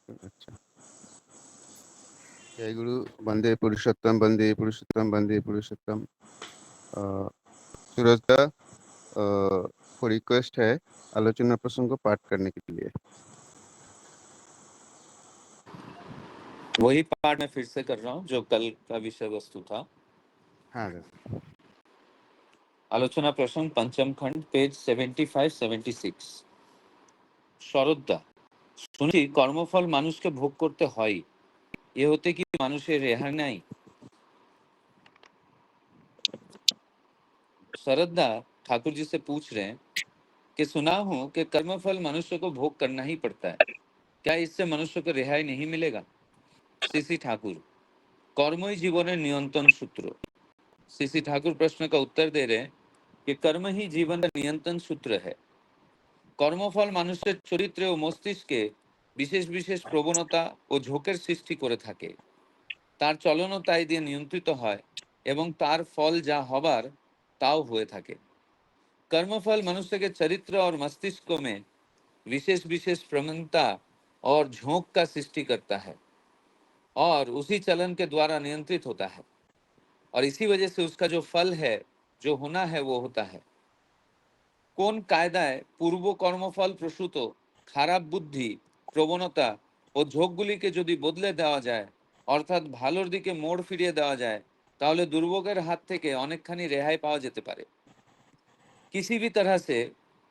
अच्छा। जय गुरु। बंदे पुरुषोत्तम, बंदे पुरुषोत्तम, बंदे पुरुषोत्तम। सूरज दा को रिक्वेस्ट है आलोचना प्रसंग को पाठ करने के लिए। वही पाठ मैं फिर से कर रहा हूँ जो कल का विषय वस्तु था। हाँ दादा। आलोचना प्रसंग पंचम खंड पेज 75-76। শরৎদা, শুনছি কর্মফল মানুষকে ভোগ করতে হয়, এ হতে কি মানুষের রেহাই নাই? शरदा ठाकुर जी से पूछ रहे हैं कि सुना हूं कि कर्मफल मनुष्य को भोग करना ही पड़ता है, क्या इससे मनुष्य को रिहाई नहीं मिलेगा? सीसी ठाकुर, कर्म ही जीवन नियंत्रण सूत्र। सीसी ठाकुर प्रश्न का उत्तर दे रहे हैं कि कर्म ही जीवन का नियंत्रण सूत्र है। কর্মফল মানুষের চরিত্রে ও মস্তিষ্কে বিশেষ বিশেষ প্রবণতা ও ঝোঁকের সৃষ্টি করে থাকে। তার চলনও তাই দিয়ে নিয়ন্ত্রিত হয় এবং তার ফল যা হবার তাও হয়ে থাকে। कर्मफल मनुष्य के चरित्र और मस्तिष्क में विशेष विशेष प्रवणता और झोंक का सृष्टि करता है और उसी चलन के द्वारा नियंत्रित होता है, और इसी वजह से उसका जो फल है, जो होना है, वो होता है। কোন কায়দায় পূর্ব কর্মফল প্রসূত খারাপ বুদ্ধি, প্রবণতা ও ঝোঁকগুলিকে যদি বদলে দেওয়া যায়, অর্থাৎ ভালোর দিকে মোড় ফিরিয়ে দেওয়া যায়, তাহলে দুর্ভোগের হাত থেকে অনেকখানি রেহাই পাওয়া যেতে পারে। किसी भी तरह से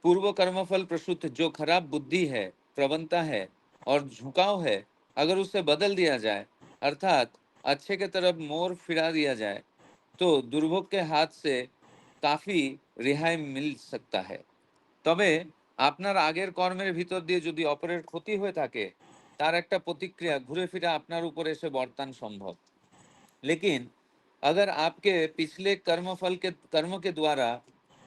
पूर्व कर्मफल प्रसूत जो खराब बुद्धि है, प्रवणता है और झुकाव है, अगर उसे बदल दिया जाए, अर्थात अच्छे के तरफ मोड़ फिरा दिया जाए, तो दुर्भोग के हाथ से काफी রেহাই মিল सकता है। তবে আপনার আগের কর্মের ভিতর দিয়ে যদি অপরের ক্ষতি হয়ে থাকে, তার একটা প্রতিক্রিয়া ঘুরে ফিরে আপনার উপর এসে বর্তান সম্ভব। लेकिन अगर आपके पिछले कर्म के द्वारा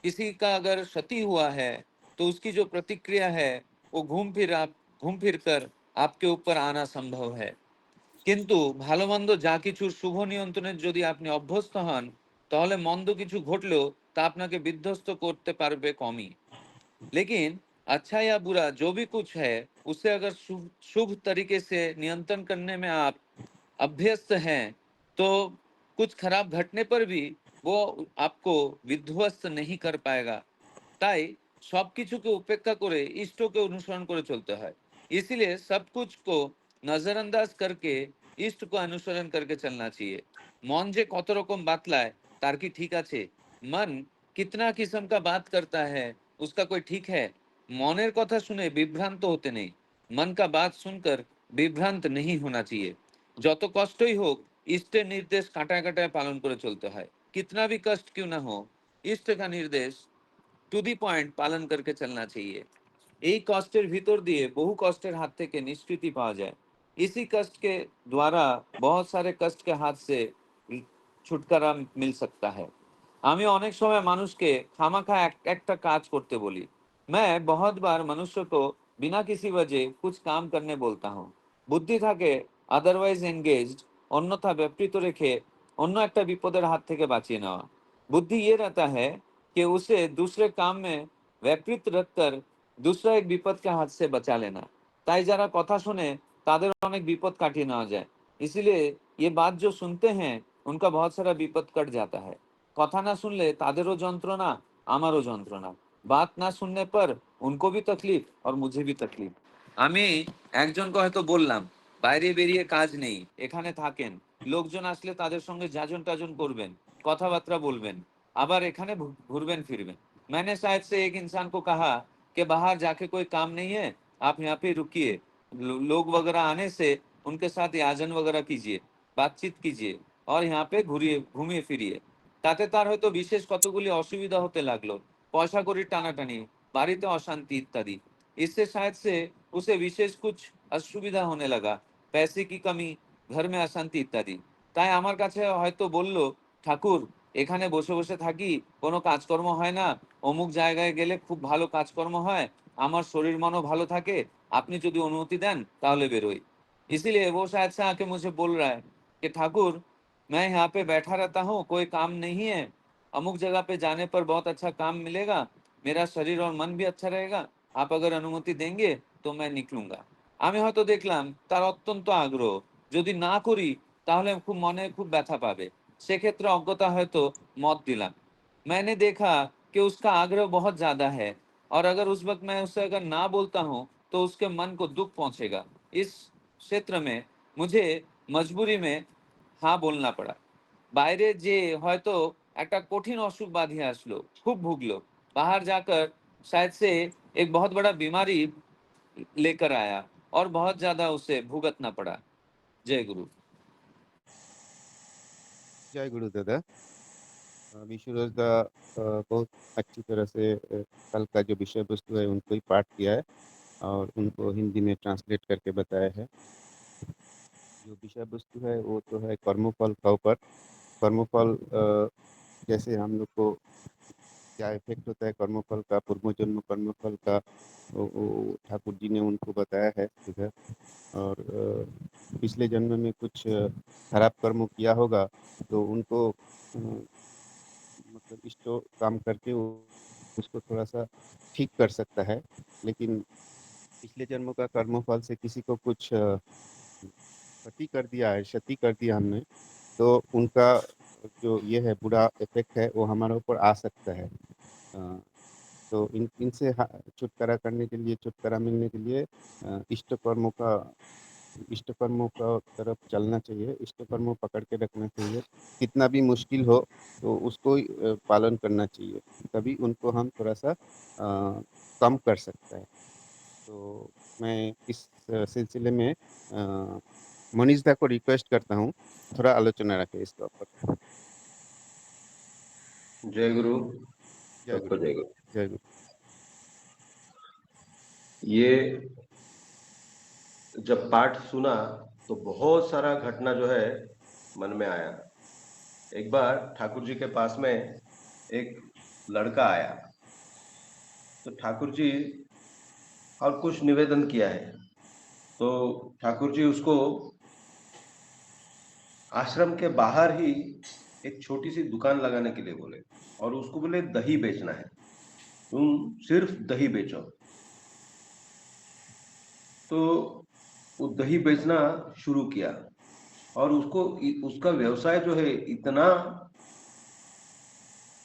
किसी का अगर क्षति हुआ है, तो उसकी जो प्रतिक्रिया है वो घूम फिर कर आपके ऊपर आना संभव है। কিন্তু ভালো মন্দ যা কিছুর শুভ নিয়ন্ত্রণের যদি আপনি অভ্যস্ত হন, তাহলে মন্দ কিছু ঘটলেও তা আপনাকে বিধ্বস্ত করতে পারবে কমই। लेकिन अच्छा या बुरा जो भी कुछ है, उसे अगर शुभ तरीके से नियंत्रण करने में आप अभ्यस्त हैं, तो कुछ खराब घटने पर भी वो आपको विध्वस्त नहीं कर पाएगा। তাই সবকিছুকে উপেক্ষা করে ইষ্টকে অনুসরণ করে চলতে হয়। इसलिए सब कुछ को नजरअंदाज करके इष्ट को अनुसरण करके चलना चाहिए। मन जे कत रकम बातलाय तार की ठीक আছে? मन कितना किस्म का बात करता है, उसका कोई ठीक है? মনের কথা শুনে বিভ্রান্ত হতে নেই। मन का बात सुनकर বিভ্রান্ত नहीं होना चाहिए। যত কষ্টই হোক, ইষ্টের নির্দেশ কাটায় কাটায় পালন করে চলতে হয়। कितना भी कष्ट क्यों ना हो, इष्ट का निर्देश টু দি পয়েন্ট পালন करके चलना चाहिए। এই কষ্টের ভিতর দিয়ে বহু কষ্টের হাত থেকে নিষ্কৃতি পাওয়া যায়। इसी कष्ट के द्वारा बहुत सारे कष्ट के हाथ से छुटकारा मिल सकता है। আমি অনেক সময় মানুষকে খামাখা একটা কাজ করতে বলি। मैं बहुत बार मनुष्य को बिना किसी वजह कुछ काम करने बोलता हूँ। বুদ্ধি থাকে अदरवाइज एंगेज्ड, অন্যথা ব্যাপৃত রেখে অন্য একটা বিপদের হাত থেকে বাঁচিয়ে নেওয়া। बुद्धि ये रहता है कि उसे दूसरे काम में व्यापृत रखकर दूसरा एक विपद के हाथ से बचा लेना। তাই যারা কথা শোনে তাদের অনেক বিপদ কাটিয়ে নেওয়া যায়। इसीलिए ये बात जो सुनते हैं उनका बहुत सारा विपद कट जाता है। কথা না শুনলে তাদেরও যন্ত্রণা, আমারও যন্ত্রণা। बात ना सुनने पर उनको भी तकलीफ और मुझे भी तकलीफ। আমি একজনকে হয়তো বললাম বাইরে বেরিয়ে কাজ নেই, এখানে থাকেন, লোকজন আসলে তাদের সঙ্গে যাজন টাজন করবেন, কথাবার্তা বলবেন, আবার एखाने घूरबेन फिरबेन। मैंने शायद से एक इंसान को कहा कि बाहर जाके कोई काम नहीं है, आप यहाँ पे रुकिए, लोग वगैरह आने से उनके साथ याजन वगैरह कीजिए, बातचीत कीजिए और यहाँ पे घूमिए फिरिए। তাতে তার হয়তো বিশেষ কতগুলি অসুবিধা হতে লাগলো, পয়সা কড়ির টানাটানি, বাড়িতে অশান্তি ইত্যাদি। इससे शायद से उसे विशेष कुछ असुविधा होने लगा, पैसे की कमी, घर में अशांति इत्यादि। তাই আমার কাছে হয়তো বলল, ঠাকুর এখানে বসে বসে থাকি, কোনো কাজকর্ম হয় না, অমুক জায়গায় গেলে খুব ভালো কাজকর্ম হয়, আমার শরীর মনও ভালো থাকে, আপনি যদি অনুমति দেন তাহলে বেরোই। इसीलिए वो शायद से आके मुझे बोल रहा है कि ठाकुर मैं यहाँ पे बैठा रहता हूँ, कोई काम नहीं है, अमुक जगह पे जाने पर बहुत अच्छा काम मिलेगा, मेरा शरीर और मन भी अच्छा रहेगा, आप अगर अनुमति देंगे तो मैं निकलूंगा। আমি হয়তো দেখলাম তার অত্যন্ত আগ্রহ, যদি না করি তাহলে খুব মনে খুব ব্যথা পাবে, সেক্ষেত্রে অজ্ঞতা হয়তো मत दिला। मैंने देखा कि उसका आग्रह बहुत ज्यादा है और अगर उस वक्त मैं उसे अगर ना बोलता हूँ तो उसके मन को दुख पहुंचेगा। इस क्षेत्र में मुझे मजबूरी में हाँ बोलना पड़ा। বাইরে যে হয়তো একটা কঠিন অসুখ বাঁধিয়ে আসলো, খুব ভুগলো, बाहर जाकर शायद से एक बहुत बड़ा बीमारी लेकर आया और बहुत ज्यादा उसे भुगतना पड़ा। जय गुरु। जय गुरु दादा। विशुरज दा बहुत अच्छी तरह से कल का जो विषय वस्तु है उनको ही पाठ किया है और उनको हिंदी में ट्रांसलेट करके बताया है। जो विषय वस्तु है वो तो है कर्मफल का ऊपर। कर्मफल जैसे हम लोग को क्या इफेक्ट होता है कर्मफल का, पूर्व जन्म कर्मफल का, वो ठाकुर जी ने उनको बताया है इधर। और पिछले जन्म में कुछ खराब कर्म किया होगा तो उनको मतलब इष्ट काम करके वो उसको थोड़ा-सा ठीक कर सकता है। लेकिन पिछले जन्म का कर्मफल से किसी को कुछ क्षति कर दिया है, क्षति कर दिया हमने, तो उनका जो ये है बुरा इफ़ेक्ट है वो हमारे ऊपर आ सकता है। अ, तो इनसे छुटकारा करने के लिए, छुटकारा मिलने के लिए इष्ट कर्मों का तरफ चलना चाहिए, इष्ट कर्मों पकड़ के रखना चाहिए। कितना भी मुश्किल हो तो उसको पालन करना चाहिए, तभी उनको हम थोड़ा-सा कम कर सकता है। तो मैं इस सिलसिले में मनीष दा को रिक्वेस्ट करता हूँ, थोड़ा आलोचना रखें इसके ऊपर। जय गुरु। जय सबको गुरु। जय गुरु। जय गुरु। ये जब पाठ सुना तो बहुत सारा घटना जो है मन में आया। एक बार ठाकुर जी के पास में एक लड़का आया, तो ठाकुर जी और कुछ निवेदन किया है, तो ठाकुर जी उसको आश्रम के बाहर ही एक छोटी सी दुकान लगाने के लिए बोले और उसको बोले दही बेचना है, तुम सिर्फ दही बेचो। तो वो दही बेचना शुरू किया और उसको उसका व्यवसाय जो है इतना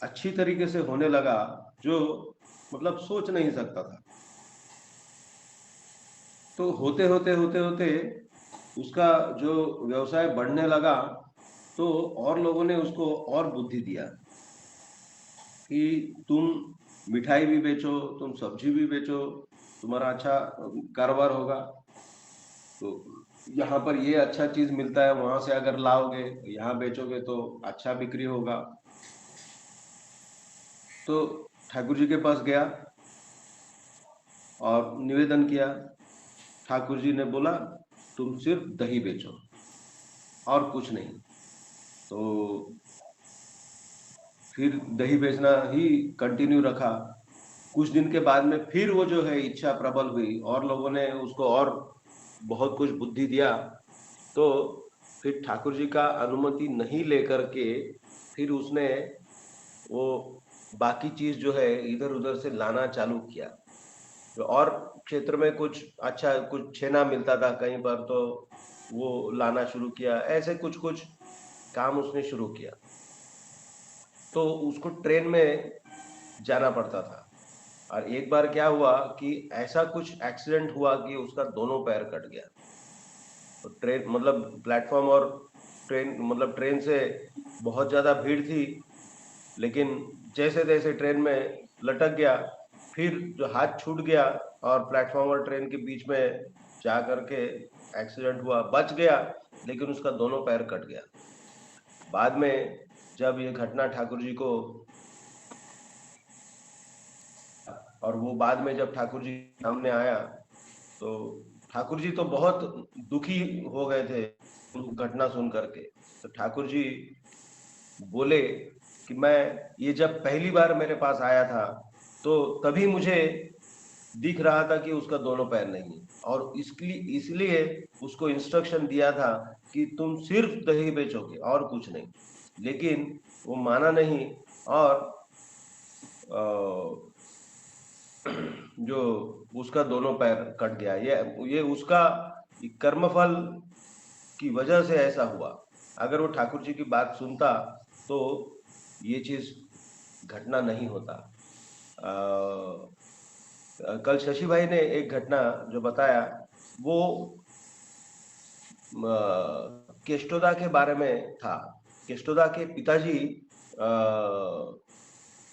अच्छी तरीके से होने लगा जो मतलब सोच नहीं सकता था। तो होते होते होते होते उसका जो व्यवसाय बढ़ने लगा, तो और लोगों ने उसको और बुद्धि दिया कि तुम मिठाई भी बेचो, तुम सब्जी भी बेचो, तुम्हारा अच्छा कारोबार होगा। तो यहाँ पर ये अच्छा चीज मिलता है, वहां से अगर लाओगे यहाँ बेचोगे तो अच्छा बिक्री होगा। तो ठाकुर जी के पास गया और निवेदन किया। ठाकुर जी ने बोला तुम सिर्फ दही बेचो और कुछ नहीं। तो फिर दही बेचना ही कंटिन्यू रखा। कुछ दिन के बाद में फिर वो जो है इच्छा प्रबल हुई और लोगों ने उसको और बहुत कुछ बुद्धि दिया। तो फिर ठाकुर जी का अनुमति नहीं लेकर के फिर उसने वो बाकी चीज जो है इधर उधर से लाना चालू किया। तो और क्षेत्र में कुछ अच्छा कुछ छेना मिलता था कहीं पर, तो वो लाना शुरू किया। ऐसे कुछ कुछ काम उसने शुरू किया। तो उसको ट्रेन में जाना पड़ता था और एक बार क्या हुआ कि ऐसा कुछ एक्सीडेंट हुआ कि उसका दोनों पैर कट गया। तो ट्रेन मतलब प्लेटफॉर्म और ट्रेन मतलब ट्रेन से बहुत ज्यादा भीड़ थी, लेकिन जैसे तैसे ट्रेन में लटक गया। फिर जो हाथ छूट गया और प्लेटफॉर्म और ट्रेन के बीच में जा करके एक्सीडेंट हुआ, बच गया लेकिन उसका दोनों पैर कट गया। बाद में जब ये घटना ठाकुर जी को, और वो बाद में जब ठाकुर जी सामने आया तो ठाकुर जी तो बहुत दुखी हो गए थे घटना सुन करके। तो ठाकुर जी बोले कि मैं ये जब पहली बार मेरे पास आया था तो तभी मुझे दिख रहा था कि उसका दोनों पैर नहीं है, और इसलिए उसको इंस्ट्रक्शन दिया था कि तुम सिर्फ दही बेचोगे और कुछ नहीं। लेकिन वो माना नहीं और जो उसका दोनों पैर कट गया, ये उसका कर्मफल की वजह से ऐसा हुआ। अगर वो ठाकुर जी की बात सुनता तो ये चीज घटना नहीं होता। कल शशि भाई ने एक घटना जो बताया वो केष्टोदा के बारे में था। केष्टोदा के पिताजी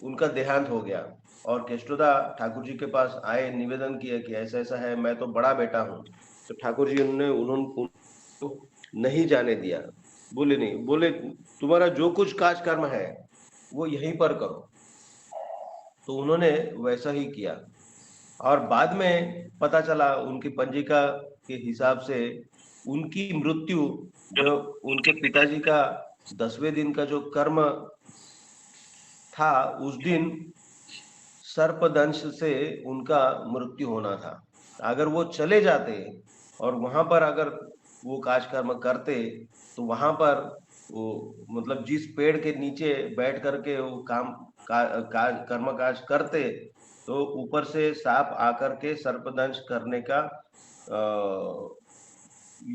उनका देहांत हो गया और केष्टोदा ठाकुर जी के पास आए, निवेदन किया कि ऐसा ऐसा है, मैं तो बड़ा बेटा हूँ। तो ठाकुर जी उनको नहीं जाने दिया, बोले नहीं, बोले तुम्हारा जो कुछ काज कर्म है वो यहीं पर करो। तो उन्होंने वैसा ही किया और बाद में पता चला उनकी पंजिका के हिसाब से उनकी मृत्यु, जो उनके पिताजी का 10वें दिन का जो कर्म था उस दिन सर्पदंश से उनका मृत्यु होना था। अगर वो चले जाते और वहां पर अगर वो काज कर्म करते तो वहां पर वो मतलब जिस पेड़ के नीचे बैठ करके वो कर्म काज करते तो ऊपर से सांप आकर के सर्पदंश करने का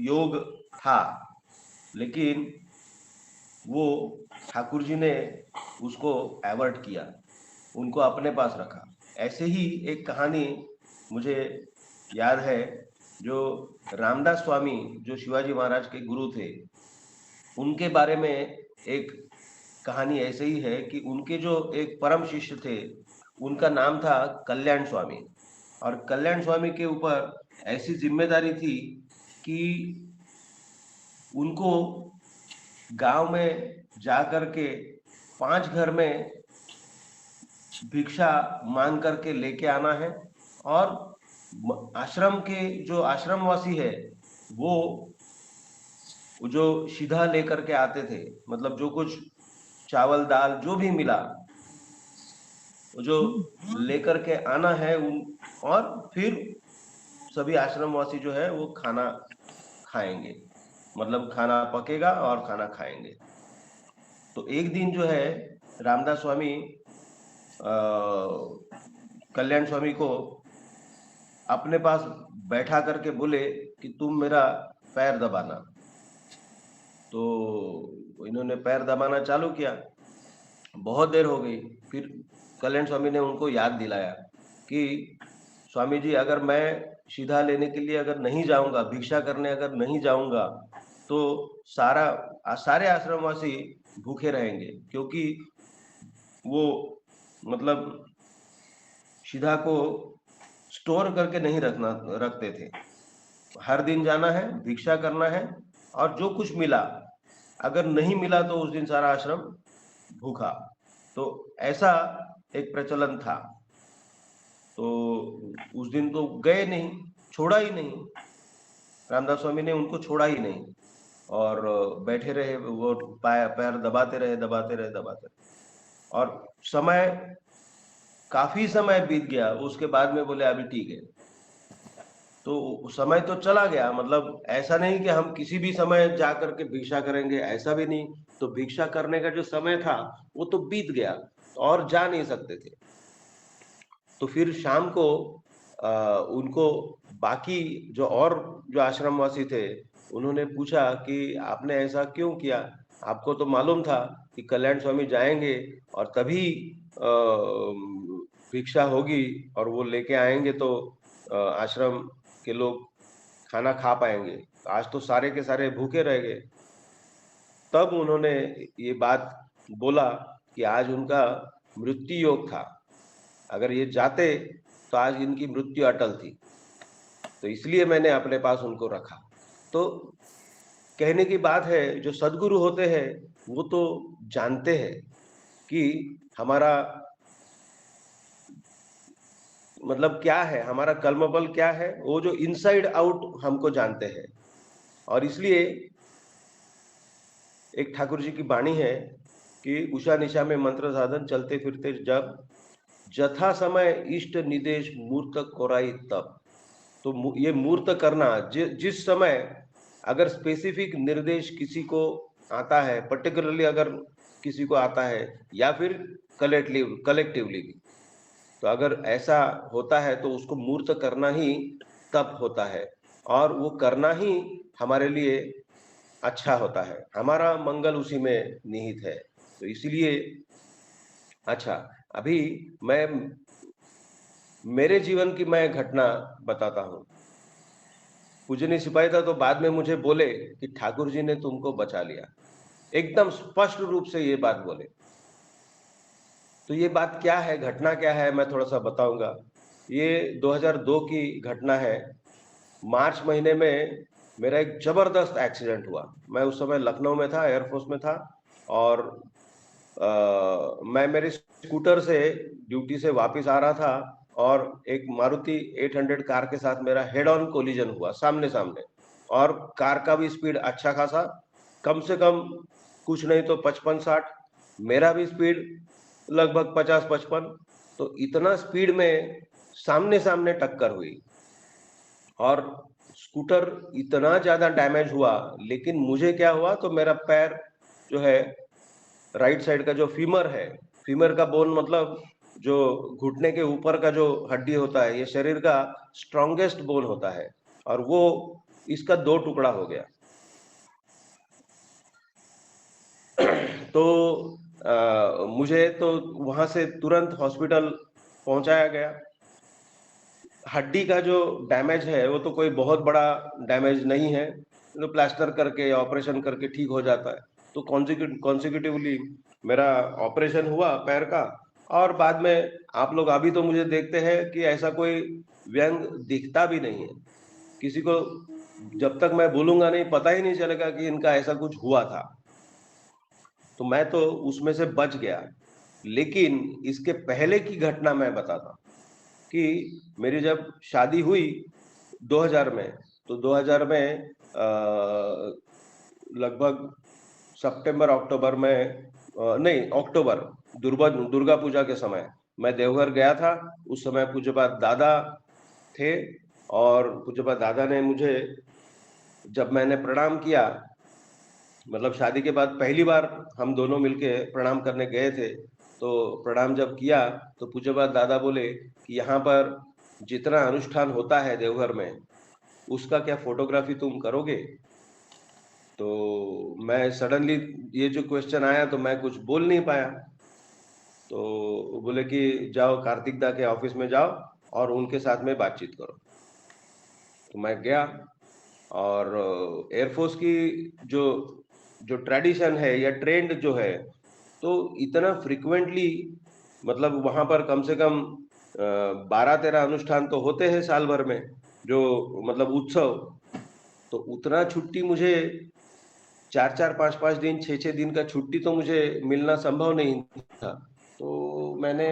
योग था, लेकिन वो ठाकुर जी ने उसको एवर्ट किया, उनको अपने पास रखा। ऐसे ही एक कहानी मुझे याद है, जो रामदास स्वामी जो शिवाजी महाराज के गुरु थे, उनके बारे में एक कहानी ऐसे ही है कि उनके जो एक परम शिष्य थे उनका नाम था कल्याण स्वामी। और कल्याण स्वामी के ऊपर ऐसी जिम्मेदारी थी कि उनको गांव में जा करके 5 घर में भिक्षा मांग करके लेके आना है और आश्रम के जो आश्रमवासी है वो जो सीधा लेकर के आते थे, मतलब जो कुछ चावल दाल जो भी मिला जो लेकर के आना है और फिर सभी आश्रमवासी जो है वो खाना खाएंगे, मतलब खाना पकेगा और खाना खाएंगे। तो एक दिन जो है रामदास स्वामी कल्याण स्वामी को अपने पास बैठा करके बोले कि तुम मेरा पैर दबाना। तो इन्होंने पैर दबाना चालू किया, बहुत देर हो गई। फिर कल्याण स्वामी ने उनको याद दिलाया कि स्वामी जी, अगर मैं सीधा लेने के लिए अगर नहीं जाऊंगा, भिक्षा करने अगर नहीं जाऊंगा तो सारे आश्रमवासी भूखे रहेंगे, क्योंकि वो मतलब सीधा को स्टोर करके नहीं रखते थे। हर दिन जाना है, भिक्षा करना है और जो कुछ मिला, अगर नहीं मिला तो उस दिन सारा आश्रम भूखा। तो ऐसा एक प्रचलन था। तो उस दिन तो गए नहीं, छोड़ा ही नहीं, रामदास स्वामी ने उनको छोड़ा ही नहीं और बैठे रहे, वो पैर दबाते रहे दबाते रहे दबाते रहे और समय काफी समय बीत गया। उसके बाद में बोले अभी ठीक है। तो समय तो चला गया, मतलब ऐसा नहीं कि हम किसी भी समय जा करके भिक्षा करेंगे, ऐसा भी नहीं। तो भिक्षा करने का जो समय था वो तो बीत गया और जा नहीं सकते थे। तो फिर शाम को उनको बाकी जो आश्रमवासी थे उन्होंने पूछा कि आपने ऐसा क्यों किया, आपको तो मालूम था कि कल्याण स्वामी जाएंगे और तभी भिक्षा होगी और वो लेके आएंगे तो आश्रम के लोग खाना खा पाएंगे, आज तो सारे के सारे भूखे रह गए। तब उन्होंने ये बात बोला कि आज उनका मृत्यु योग था, अगर ये जाते तो आज इनकी मृत्यु अटल थी, तो इसलिए मैंने अपने पास उनको रखा। तो कहने की बात है, जो सदगुरु होते हैं वो तो जानते हैं कि हमारा मतलब क्या है, हमारा कर्मबल क्या है, वो जो इनसाइड आउट हमको जानते हैं। और इसलिए एक ठाकुर जी की वाणी है कि उषा निशा में मंत्र साधन चलते फिरते जब जथा समय इष्ट निदेश मूर्त कोराई तब। तो ये मूर्त करना, जिस समय अगर स्पेसिफिक निर्देश किसी को आता है, पर्टिकुलरली अगर किसी को आता है या फिर कलेक्टिवली, तो अगर ऐसा होता है तो उसको मूर्त करना ही तप होता है, और वो करना ही हमारे लिए अच्छा होता है, हमारा मंगल उसी में निहित है। तो इसीलिए अच्छा, अभी मैं मेरे जीवन की मैं घटना बताता हूँ। पूजनीय सिपाही था तो बाद में मुझे बोले कि ठाकुर जी ने तुमको बचा लिया, एकदम स्पष्ट रूप से ये बात बोले। तो ये बात क्या है, घटना क्या है, मैं थोड़ा सा बताऊंगा। ये 2002 की घटना है। मार्च महीने में मेरा एक जबरदस्त एक्सीडेंट हुआ। मैं उस समय लखनऊ में था, एयरफोर्स में था, और मैं मेरे स्कूटर से ड्यूटी से वापस आ रहा था, और एक मारुति 800 कार के साथ मेरा हेड ऑन कोलिजन हुआ, सामने सामने। और कार का भी स्पीड अच्छा खासा, कम से कम कुछ नहीं तो 55-60, मेरा भी स्पीड लगभग 50-55। तो इतना स्पीड में सामने सामने टक्कर हुई, और स्कूटर इतना ज्यादा डैमेज हुआ। लेकिन मुझे क्या हुआ, तो मेरा पैर जो है, राइट साइड का जो फीमर है, फीमर का बोन मतलब जो घुटने के ऊपर का जो हड्डी होता है, ये शरीर का स्ट्रॉन्गेस्ट बोन होता है, और वो इसका 2 टुकड़ा हो गया। तो मुझे तो वहां से तुरंत हॉस्पिटल पहुंचाया गया। हड्डी का जो डैमेज है वो तो कोई बहुत बड़ा डैमेज नहीं है, तो प्लास्टर करके ऑपरेशन करके ठीक हो जाता है। तो कॉन्सिक्यूटिवली मेरा ऑपरेशन हुआ पैर का, और बाद में आप लोग अभी तो मुझे देखते हैं कि ऐसा कोई व्यंग दिखता भी नहीं है किसी को। जब तक मैं बोलूंगा नहीं, पता ही नहीं चलेगा कि इनका ऐसा कुछ हुआ था। तो मैं तो उसमें से बच गया। लेकिन इसके पहले की घटना मैं बताता हूं कि मेरी जब शादी हुई 2000 में, तो 2000 में लगभग सितंबर अक्टूबर में, नहीं अक्टूबर, दुर्गा पूजा के समय मैं देवघर गया था। उस समय पूज्यपाद दादा थे, और पूज्यपाद दादा ने मुझे, जब मैंने प्रणाम किया, मतलब शादी के बाद पहली बार हम दोनों मिलके प्रणाम करने गए थे, तो प्रणाम जब किया तो पूज्यपाद दादा बोले कि यहाँ पर जितना अनुष्ठान होता है देवघर में, उसका क्या फोटोग्राफी तुम करोगे? तो मैं सडनली, ये जो क्वेश्चन आया तो मैं कुछ बोल नहीं पाया। तो वो बोले कि जाओ कार्तिक दा के ऑफिस में जाओ और उनके साथ में बातचीत करो। तो मैं गया, और एयरफोर्स की जो जो ट्रेडिशन है या ट्रेंड जो है, तो इतना फ्रिक्वेंटली, मतलब वहां पर कम से कम 12-13 अनुष्ठान तो होते हैं साल भर में, जो मतलब उत्सव। तो उतना छुट्टी मुझे 4-4, 5-5 दिन, 6-6 दिन का छुट्टी तो मुझे मिलना संभव नहीं था। तो मैंने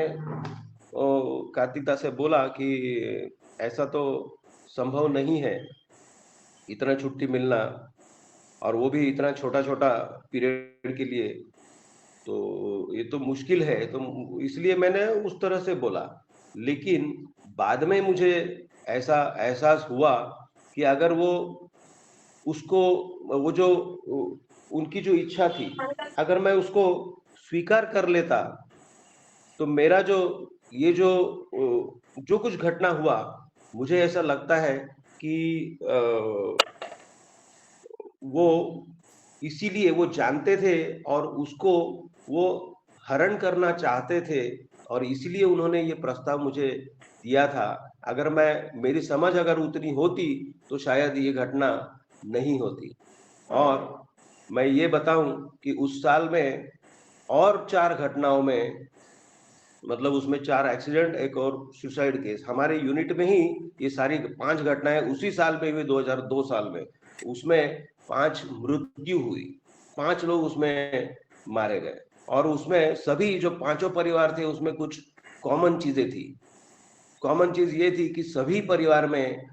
कार्तिक दा से बोला कि ऐसा तो संभव नहीं है, इतना छुट्टी मिलना, और वो भी इतना छोटा छोटा पीरियड के लिए। तो ये तो मुश्किल है, तो इसलिए मैंने उस तरह से बोला। लेकिन बाद में मुझे ऐसा एहसास हुआ कि अगर वो उसको, वो जो उनकी जो इच्छा थी, अगर मैं उसको स्वीकार कर लेता, तो मेरा जो ये जो कुछ घटना हुआ, मुझे ऐसा लगता है कि वो इसीलिए वो जानते थे, और उसको वो हरण करना चाहते थे, और इसलिए उन्होंने ये प्रस्ताव मुझे दिया था। अगर मैं, मेरी समझ अगर उतनी होती तो शायद ये घटना नहीं होती। और मैं ये बताऊं कि उस साल में और 4 घटनाओं में, मतलब उसमें 4 एक्सीडेंट, एक और सुसाइड केस, हमारे यूनिट में ही ये सारी 5 घटनाएं उसी साल में हुई, 2002 साल में। उसमें 5 मृत्यु हुई, 5 लोग उसमें मारे गए, और उसमें सभी जो पांचों परिवार थे उसमें कुछ कॉमन चीजें थी। कॉमन चीज ये थी कि सभी परिवार में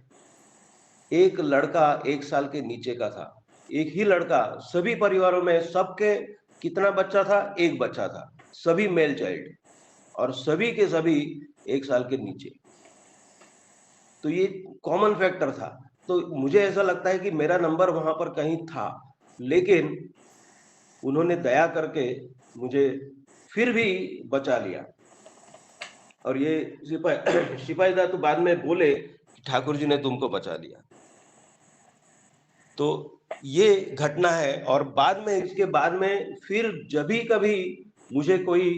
एक लड़का 1 साल के नीचे का था, एक ही लड़का। सभी परिवारों में सबके कितना बच्चा था? एक बच्चा था, सभी मेल चाइल्ड, और सभी के सभी 1 साल के नीचे। तो ये कॉमन फैक्टर था। तो मुझे ऐसा लगता है कि मेरा नंबर वहां पर कहीं था, लेकिन उन्होंने दया करके मुझे फिर भी बचा लिया। और ये सिपाहीदा तो बाद में बोले कि ठाकुर जी ने तुमको बचा लिया। तो ये घटना है। और बाद में, इसके बाद में फिर जब भी कभी मुझे कोई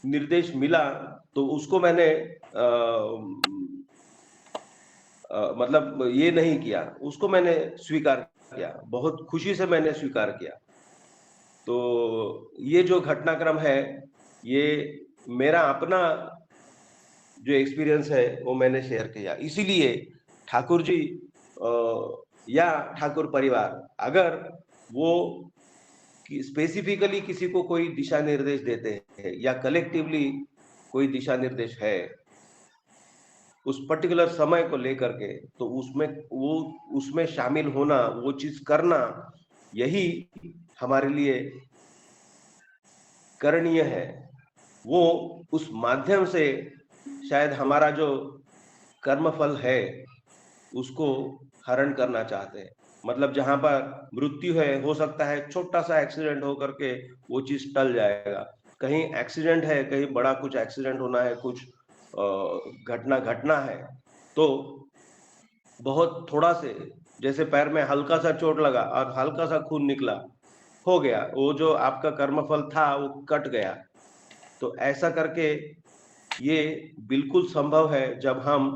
निर्देश मिला तो उसको मैंने मतलब ये नहीं किया, उसको मैंने स्वीकार किया, बहुत खुशी से मैंने स्वीकार किया। तो ये जो घटनाक्रम है, ये मेरा अपना जो एक्सपीरियंस है वो मैंने शेयर किया। इसीलिए ठाकुर जी या ठाकुर परिवार, अगर वो स्पेसिफिकली किसी को कोई दिशा निर्देश देते हैं या कलेक्टिवली कोई दिशा निर्देश है उस पर्टिकुलर समय को लेकर के, तो उसमें शामिल होना, वो चीज करना, यही हमारे लिए करणीय है। वो उस माध्यम से शायद हमारा जो कर्मफल है उसको हरण करना चाहते हैं। मतलब जहां पर मृत्यु है, हो सकता है छोटा सा एक्सीडेंट हो करके वो चीज टल जाएगा। कहीं एक्सीडेंट है, कहीं बड़ा कुछ एक्सीडेंट होना है, कुछ घटना घटना है, तो बहुत थोड़ा से, जैसे पैर में हल्का सा चोट लगा और हल्का सा खून निकला, हो गया, वो जो आपका कर्मफल था वो कट गया। तो ऐसा करके ये बिल्कुल संभव है जब हम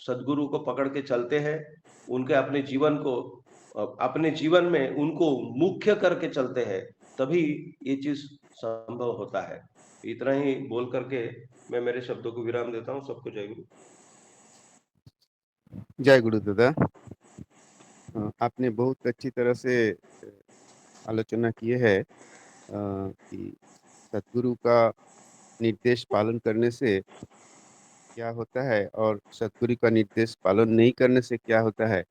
सदगुरु को पकड़ के चलते हैं, उनके अपने जीवन में उनको मुख्य करके चलते हैं, तभी ये चीज संभव होता है। इतना ही बोल करके मैं मेरे शब्दों को विराम देता हूँ। सबको जय गुरु। जय गुरु दादा। आपने बहुत अच्छी तरह से आलोचना की है कि सद्गुरु का निर्देश पालन करने से क्या होता है और सद्गुरु का निर्देश पालन नहीं करने से क्या होता है,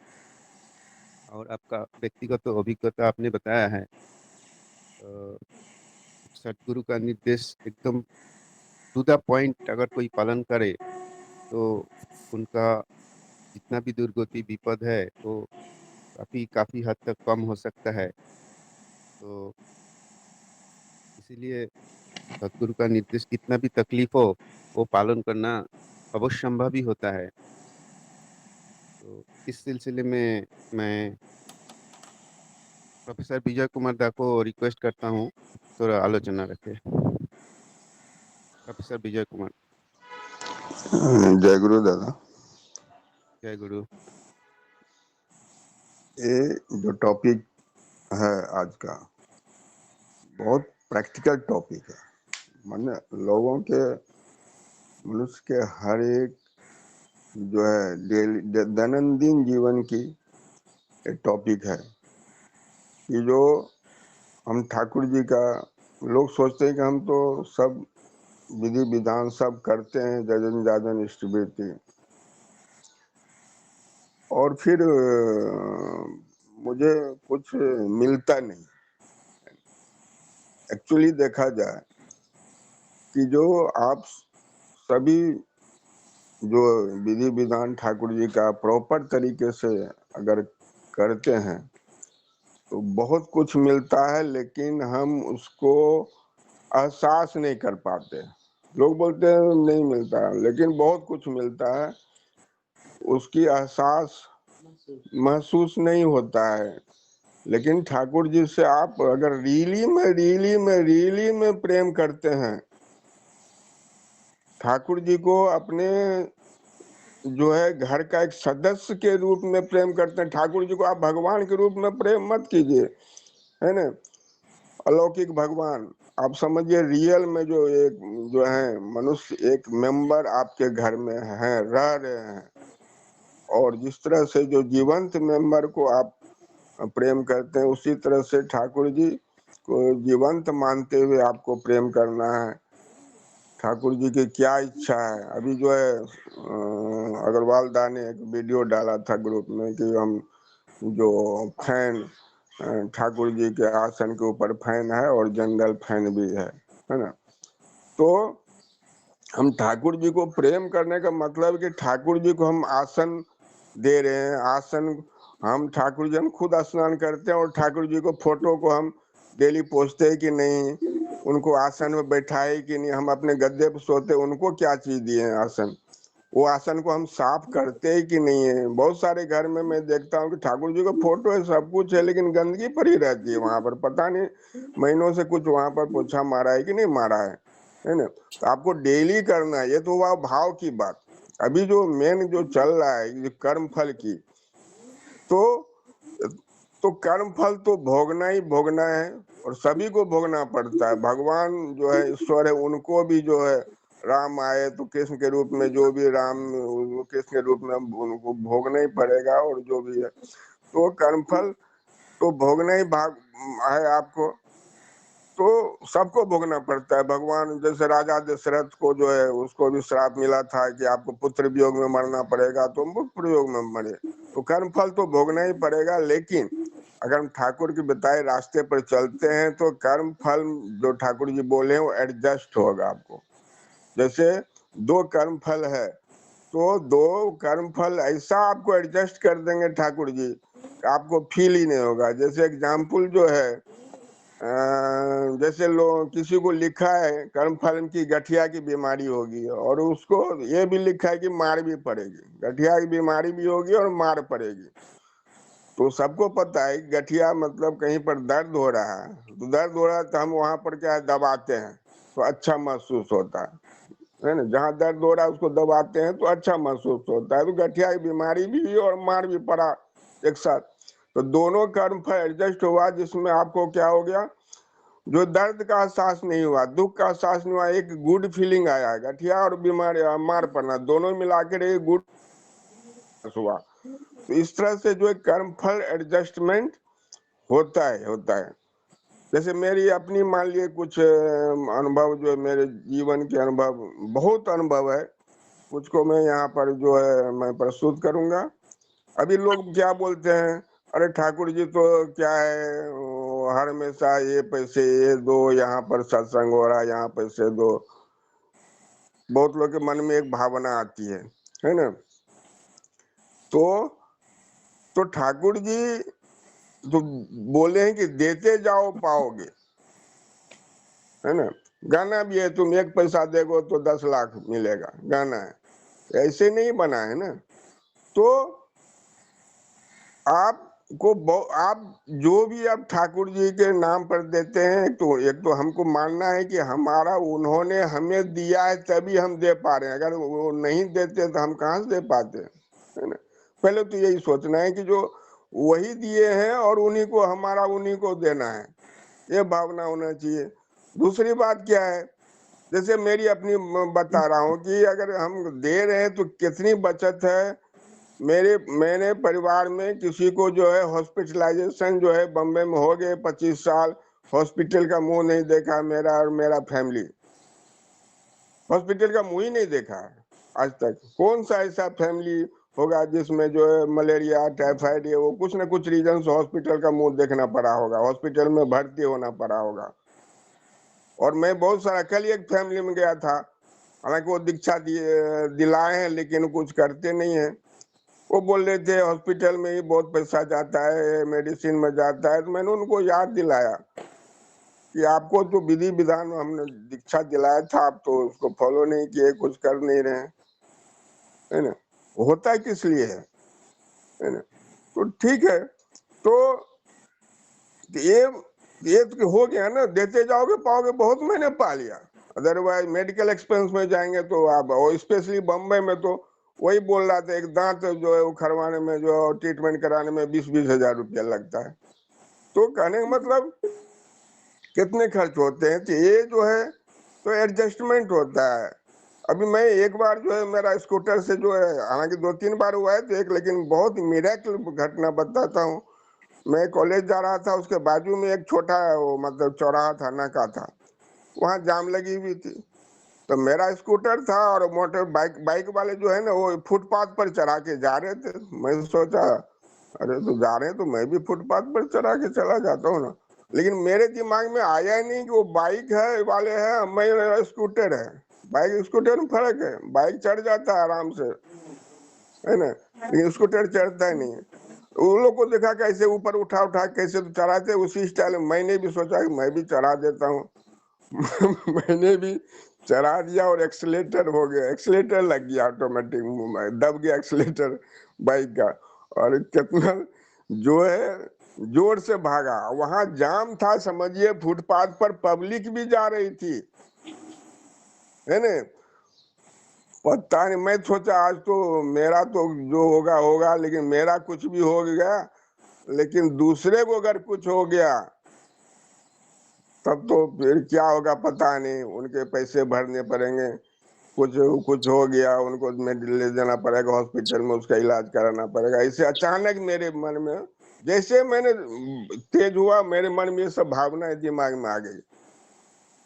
और आपका व्यक्तिगत अभिज्ञता आपने बताया है। सद्गुरु का निर्देश एकदम टू द पॉइंट अगर कोई पालन करे तो उनका जितना भी दुर्गति विपद है वो काफ़ी काफ़ी हद तक कम हो सकता है। तो इसीलिए सद्गुरु का निर्देश कितना भी तकलीफ हो वो पालन करना अवश्य संभव ही होता है। तो इस सिलसिले में मैं प्रोफेसर विजय कुमार दा को रिक्वेस्ट करता हूँ थोड़ा आलोचना रखे। प्रोफेसर विजय कुमार। जय गुरु दादा। जय गुरु। ये जो टॉपिक है आज का, बहुत प्रैक्टिकल टॉपिक है। माने लोगों के, मनुष्य के हर एक जो है दैनंदिन जीवन की एक टॉपिक है कि जो हम ठाकुर जी का, लोग सोचते हैं कि हम तो सब विधि विधान सब करते हैं, जजन जाजन इष्टवृत्ति, और फिर मुझे कुछ मिलता नहीं। एक्चुअली देखा जाए कि जो आप सभी जो विधि विधान ठाकुर जी का प्रॉपर तरीके से अगर करते हैं तो बहुत कुछ मिलता है, लेकिन हम उसको एहसास नहीं कर पाते। लोग बोलते हैं नहीं मिलता, लेकिन बहुत कुछ मिलता है, उसकी एहसास महसूस नहीं होता है। लेकिन ठाकुर जी से आप अगर रियली में प्रेम करते हैं, ठाकुर जी को अपने जो है घर का एक सदस्य के रूप में प्रेम करते हैं, ठाकुर जी को आप भगवान के रूप में प्रेम मत कीजिए, है ना, अलौकिक भगवान आप समझिए। रियल में जो एक जो है मनुष्य, एक मेंबर आपके घर में है, रह रहे हैं, और जिस तरह से जो जीवंत मेंबर को आप प्रेम करते हैं, उसी तरह से ठाकुर जी को जीवंत मानते हुए आपको प्रेम करना है। ठाकुर जी की क्या इच्छा है। अभी जो है अग्रवाल दा ने एक वीडियो डाला था ग्रुप में कि हम जो फैन ठाकुर जी के आसन के ऊपर फैन है और जंगल फैन भी है ना। तो हम ठाकुर जी को प्रेम करने का मतलब कि ठाकुर जी को हम आसन दे रहे हैं। आसन हम ठाकुर जी, हम खुद स्नान करते हैं और ठाकुर जी को फोटो को हम डेली पोस्टते हैं कि नहीं, उनको आसन में बैठाए कि नहीं, हम अपने गद्दे पे सोते, उनको क्या चीज दिए हैं आसन, वो आसन को हम साफ करते ही कि नहीं है। बहुत सारे घर में मैं देखता हूँ कि ठाकुर जी का फोटो है, सब कुछ है, लेकिन गंदगी पड़ी रहती है वहां पर, पता नहीं महीनों से कुछ वहां पर पोछा मारा है कि नहीं मारा है ना। तो आपको डेली करना है, ये तो हुआ भाव की बात। अभी जो मेन जो चल रहा है जो कर्म फल की, तो कर्म फल तो भोगना ही भोगना है, और सभी को भोगना पड़ता है। भगवान जो है ईश्वर है, उनको भी जो है राम आए तो कृष्ण के रूप में, जो भी राम वो कृष्ण के रूप में उनको भोगना ही पड़ेगा, और जो भी है तो कर्मफल तो भोगना ही भाग है आपको, तो सबको भोगना पड़ता है। भगवान जैसे राजा दशरथ को जो है उसको भी श्राप मिला था कि आपको पुत्र वियोग में मरना पड़ेगा, तो पुत्र वियोग में मरे, तो कर्मफल तो भोगना ही पड़ेगा। लेकिन अगर हम ठाकुर के बताए रास्ते पर चलते हैं तो कर्म फल जो ठाकुर जी बोले हैं वो एडजस्ट होगा आपको। जैसे 2 कर्म फल है, तो 2 कर्म फल ऐसा आपको एडजस्ट कर देंगे ठाकुर जी, आपको फील ही नहीं होगा। जैसे एग्जाम्पल जो है, जैसे लोग किसी को लिखा है कर्म फल की गठिया की बीमारी होगी, और उसको ये भी लिखा है कि मार भी पड़ेगी, गठिया की बीमारी भी होगी और मार पड़ेगी। तो सबको पता है गठिया मतलब कहीं पर दर्द हो रहा है, तो दर्द हो रहा है तो हम वहां पर क्या है दबाते हैं तो अच्छा महसूस होता है ना। जहाँ दर्द हो रहा है उसको दबाते हैं तो अच्छा महसूस होता है। तो गठिया की बीमारी भी और मार भी पड़ा एक साथ, तो दोनों कर्म फल एडजस्ट हुआ, जिसमें आपको क्या हो गया, जो दर्द का एहसास नहीं हुआ, दुख का एहसास नहीं हुआ, एक गुड फीलिंग आया। गठिया और बीमारी मार पड़ना दोनों मिलाकर एक गुड हुआ। तो इस तरह से जो कर्म फल एडजस्टमेंट होता है। जैसे मेरी अपनी मान लिए कुछ अनुभव, जो मेरे जीवन के अनुभव, बहुत अनुभव है, कुछ को मैं यहाँ पर जो है मैं प्रस्तुत करूंगा। अभी लोग क्या बोलते हैं, अरे ठाकुर जी तो क्या है हर हमेशा ये पैसे ये दो, यहाँ पर सत्संग हो रहा है यहाँ पैसे दो। बहुत लोग के मन में एक भावना आती है ना। तो ठाकुर जी तो बोले हैं कि देते जाओ पाओगे, है ना। गाना भी है, तुम 1 पैसा देगो तो 10 लाख मिलेगा, गाना है, ऐसे नहीं बना है ना। तो आप जो भी आप ठाकुर जी के नाम पर देते हैं, तो एक तो हमको मानना है कि हमारा उन्होंने हमें दिया है तभी हम दे पा रहे हैं, अगर वो नहीं देते तो हम कहाँ से दे पाते, है ना। पहले तो यही सोचना है कि जो वही दिए हैं और उन्हीं को हमारा उन्हीं को देना है, ये भावना होना चाहिए। दूसरी बात क्या है, जैसे मेरी अपनी बता रहा हूँ कि अगर हम दे रहे हैं तो कितनी बचत है। मैंने परिवार में किसी को जो है हॉस्पिटलाइजेशन जो है बम्बई में हो गए 25 साल, हॉस्पिटल का मुंह नहीं देखा मेरा और मेरा फैमिली, हॉस्पिटल का मुंह ही नहीं देखा है आज तक। कौन सा ऐसा फैमिली होगा जिसमें जो है मलेरिया टाइफाइड है, वो कुछ ना कुछ रीजन से हॉस्पिटल का मुंह देखना पड़ा होगा, हॉस्पिटल में भर्ती होना पड़ा होगा। और मैं बहुत सारा, कल एक फैमिली में गया था, हालांकि वो दीक्षा दिलाए हैं लेकिन कुछ करते नहीं है। वो बोल रहे थे हॉस्पिटल में ही बहुत पैसा जाता है, मेडिसिन में जाता है। तो मैंने उनको याद दिलाया कि आपको तो विधि विधान हमने दीक्षा दिलाया था, आप तो उसको फॉलो नहीं किए, कुछ कर नहीं रहे, है ना। होता है किस लिए है ना। तो ठीक है, तो ये तो हो गया ना, देते जाओगे पाओगे, बहुत मैंने पा लिया। अदरवाइज मेडिकल एक्सपेंस में जाएंगे तो आप, और स्पेशली बम्बई में तो वही बोल रहा था, एक दांत जो है उखड़वाने में जो ट्रीटमेंट कराने में 20-20 हजार रुपया लगता है। तो कहने का मतलब कितने खर्च होते हैं, तो ये जो है तो एडजस्टमेंट होता है। अभी मैं एक बार जो है मेरा स्कूटर से जो है, हालांकि 2-3 बार हुआ है, तो एक लेकिन बहुत मिरेकल घटना बताता हूँ। मैं कॉलेज जा रहा था, उसके बाजू में एक छोटा मतलब चौराहा था, नाका था, वहां जाम लगी हुई थी। तो मेरा स्कूटर था और मोटर बाइक वाले जो है ना वो फुटपाथ पर चढ़ा के जा रहे थे। मैं सोचा अरे तो जा रहे हैं तो मैं भी फुटपाथ पर चढ़ा के चला जाता हूँ ना। लेकिन मेरे दिमाग में आया ही नहीं कि वो बाइक है वाले है, मेरा स्कूटर है। बाइक स्कूटर में फर्क है, बाइक चढ़ जाता है आराम से, है ना, लेकिन स्कूटर चढ़ता ही नहीं है। उन लोग को देखा कैसे ऊपर उठा उठा कैसे तो चढ़ाते, उसी स्टाइल में मैंने भी सोचा कि मैं भी चढ़ा देता हूँ। मैंने भी चढ़ा दिया और एक्सीलेटर हो गया, एक्सीलेटर लग गया ऑटोमेटिक, दब गया एक्सीलेटर बाइक का। और कितना जो है जोर से भागा, वहां जाम था समझिए, फुटपाथ पर पब्लिक भी जा रही थी, है ना। पता नहीं, मैं सोचा आज तो मेरा तो जो होगा होगा, लेकिन मेरा कुछ भी हो गया, लेकिन दूसरे को अगर कुछ हो गया तब तो फिर क्या होगा पता नहीं, उनके पैसे भरने पड़ेंगे, कुछ कुछ हो गया उनको ले जाना पड़ेगा हॉस्पिटल में, उसका इलाज कराना पड़ेगा। इसे अचानक मेरे मन में, जैसे मैंने तेज हुआ, मेरे मन में ये सब भावनाएं दिमाग में आ गई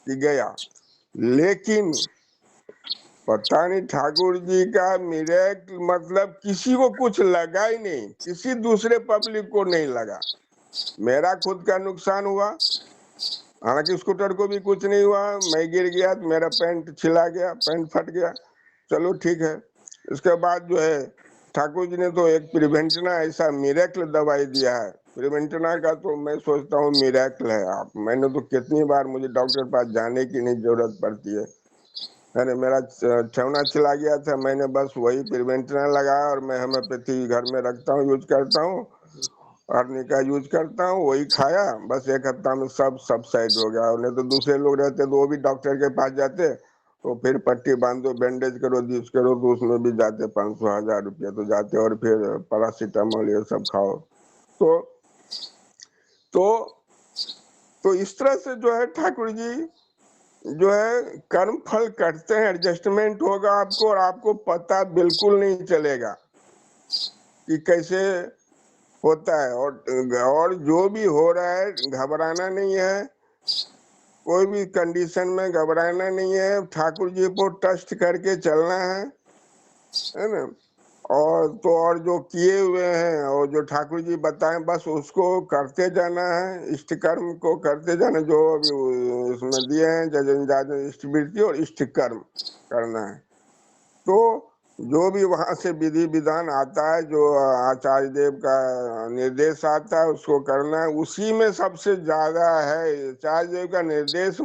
कि गया। लेकिन पता नहीं ठाकुर जी का मिरेक्ल, मतलब किसी को कुछ लगा ही नहीं, किसी दूसरे पब्लिक को नहीं लगा। मेरा खुद का नुकसान हुआ, हालांकि स्कूटर को भी कुछ नहीं हुआ, मैं गिर गया तो मेरा पैंट छिला गया, पैंट फट गया, चलो ठीक है। इसके बाद जो है ठाकुर जी ने तो एक प्रिवेंटना ऐसा मिरेक्ल दवाई दिया है, प्रिवेंटना का तो मैं सोचता हूँ मिरेक्ल है। आप, मैंने तो कितनी बार मुझे डॉक्टर के पास जाने की नहीं जरूरत पड़ती है। अरे मेरा छवना छिला गया था, मैंने बस वही प्रिवेंटना लगाया, और मैं होम्योपैथी घर में रखता हूँ, यूज करता हूँ, अर्नी का यूज करता हूँ, वही खाया, बस एक हफ्ता में सब साइड हो गया। नहीं तो दूसरे लोग रहते तो वो भी डॉक्टर के पास जाते, तो फिर पट्टी बांधो, बैंडेज करो, यूज करो, तो उसमें भी जाते 500-1000 रुपया तो जाते, और फिर पैरासीटामोल ये सब खाओ। तो तो तो इस तरह से जो है ठाकुर जी जो है कर्म फल करते हैं, एडजस्टमेंट होगा आपको, और आपको पता बिल्कुल नहीं चलेगा कि कैसे होता है। और जो भी हो रहा है घबराना नहीं है, कोई भी कंडीशन में घबराना नहीं है, ठाकुर जी को ट्रस्ट करके चलना है ना। और जो किए हुए हैं और जो ठाकुर जी बताएं बस उसको करते जाना है, इष्ट कर्म को करते जाना, जो अभी उसमें दिए हैं जजन इष्ट वृत्ति और इष्ट कर्म करना है। तो जो भी वहां से विधि विधान आता है, जो आचार्य देव का निर्देश आता है, उसको करना है। उसी में सबसे ज्यादा है आचार्य देव का निर्देश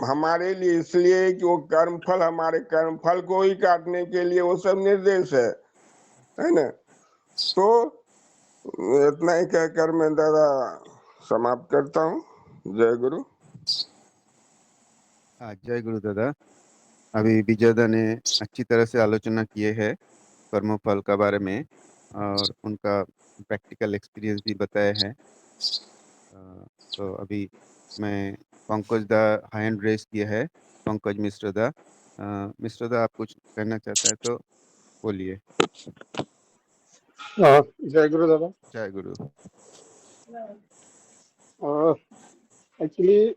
हमारे लिए, इसलिए कि वो कर्म फल, हमारे कर्म फल को ही काटने के लिए वो सब निर्देश है ना। तो इतना ही कहकर मैं दादा समाप्त करता हूँ। जय गुरु। जय गुरु दादा। अभी विजयदा ने अच्छी तरह से आलोचना किए है कर्मफल का बारे में, और उनका प्रैक्टिकल एक्सपीरियंस भी बताया है। तो अभी मैं पंकज दा हैंड रेस किया है, पंकज मिश्र दा। मिश्र दा, आप कुछ कहना चाहता है तो बोलिए। जय गुरु दादा। जय गुरु। एक्चुअली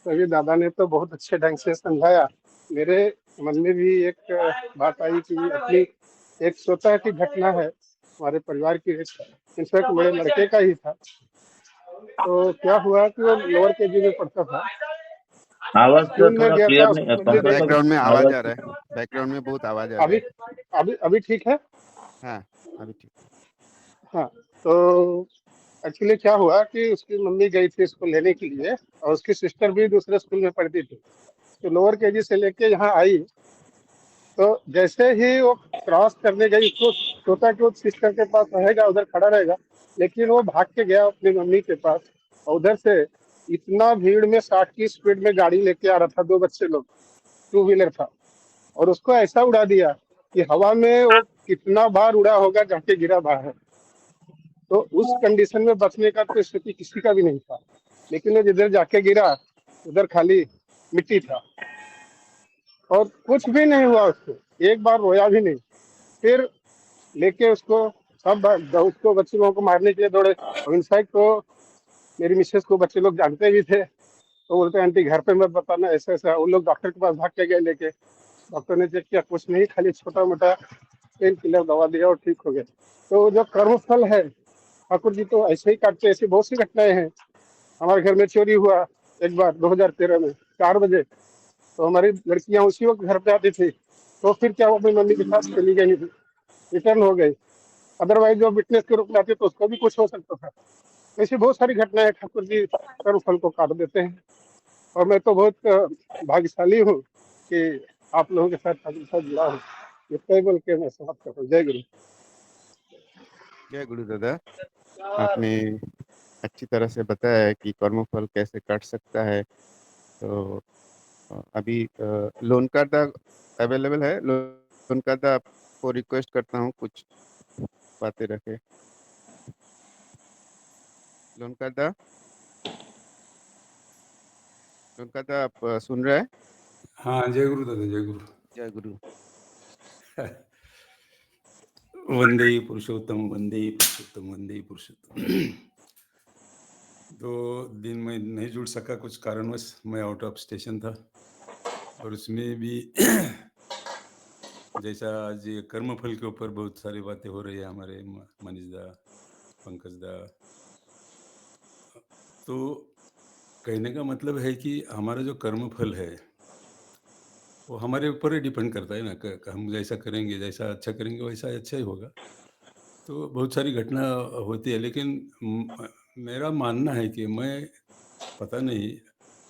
सभी दादा ने तो बहुत अच्छे ढंग से समझाया। मेरे मन में भी एक बात आई कि अपनी एक स्वतः की घटना है, हमारे परिवार की, इनफैक्ट मेरे लड़के का ही था। तो क्या हुआ कि वो लोअर केजी में पढ़ता था, आवाज का स्कूल में थोड़ा गया था, क्लियर उसकी नहीं, मम्मी पंकज गई थी। भाई बैकग्राउंड में आवाज आ आवाज। रहा है, बैकग्राउंड में बहुत आवाज आ रहा अभी है। अभी अभी ठीक है। हाँ, अभी ठीक। हाँ, तो एक्चुअली क्या हुआ कि उसकी मम्मी गई थी उसको लेने के लिए, और उसकी सिस्टर भी दूसरे स्कूल में पढ़ती थी। तो लोअर केजी से लेके यहाँ आई, तो जैसे ही वो क्रॉस करने गई, उसको सोचा कि वो सिस्टर के पास रहेगा, उधर खड़ा रहेगा, लेकिन वो भाग के गया अपनी मम्मी के पास। और उधर से इतना भीड़ में 60 की स्पीड में गाड़ी लेके आ रहा था, 2 बच्चे लोग, 2 व्हीलर था, और उसको ऐसा उड़ा दिया कि हवा में वो कितना बार उड़ा होगा, जाके गिरा बाहर। तो उस कंडीशन में बचने का तो स्थिति किसी का भी नहीं था, लेकिन वो जिधर जाके गिरा उधर खाली मिट्टी था, और कुछ भी नहीं हुआ उसको, एक बार रोया भी नहीं। फिर लेके उसको सब उसको बच्चे लोगों को मारने के लिए दौड़े, और इनफैक्ट तो मेरी मिसेस को बच्चे लोग जानते भी थे, तो बोलते आंटी घर पे मत बताना, ऐसा ऐसा। वो लोग डॉक्टर के पास भाग के गए लेके, डॉक्टर ने चेक किया, कुछ नहीं, खाली छोटा मोटा पेन किलर दवा दिया और ठीक हो गया। तो जो कर्म फल है, ठाकुर जी तो ऐसे ही काटते, ऐसी बहुत सी घटनाएं हैं। हमारे घर में चोरी हुआ एक बार 2013 में 4 बजे, तो हमारी लड़कियां उसी वक्त घर पे आती थी, तो फिर क्या वो अपनी मम्मी के साथ चली गई, रिटर्न हो गई। अदरवाइज जो विटनेस के रूप में आती तो उसको भी कुछ हो सकता था। ऐसी बहुत सारी घटनाएं ठाकुर जी कर्म फल को काट देते हैं। और मैं तो बहुत भाग्यशाली हूँ कि आप लोगों के साथ ठाकुर साहब जुड़ा हूँ। इतना ही बोल के मैं समाप्त करता हूँ। जय गुरु। जय गुरु दादा। आपने अच्छी तरह से बताया है कि कर्मफल कैसे कट सकता है। तो अभी लोन कार्ड अवेलेबल है। लोन कार्ड आपको रिक्वेस्ट करता हूँ कुछ बातें रखे। लोन कार्ड लोन कार्ड आप सुन रहे हैं? हाँ जय गुरु दादा, जय गुरु। जय गुरु। वंदे पुरुषोत्तम, वंदे पुरुषोत्तम, वंदे पुरुषोत्तम। 2 दिन में नहीं जुड़ सका, कुछ कारणवश मैं आउट ऑफ स्टेशन था। और उसमें भी जैसा आज ये कर्मफल के ऊपर बहुत सारी बातें हो रही है, हमारे मनीष दा, पंकज दा, तो कहने का मतलब है कि हमारा जो कर्मफल है वो हमारे ऊपर ही डिपेंड करता है ना। हम जैसा करेंगे, जैसा अच्छा करेंगे वैसा अच्छा ही होगा। तो बहुत सारी घटना होती है, लेकिन मेरा मानना है कि मैं, पता नहीं,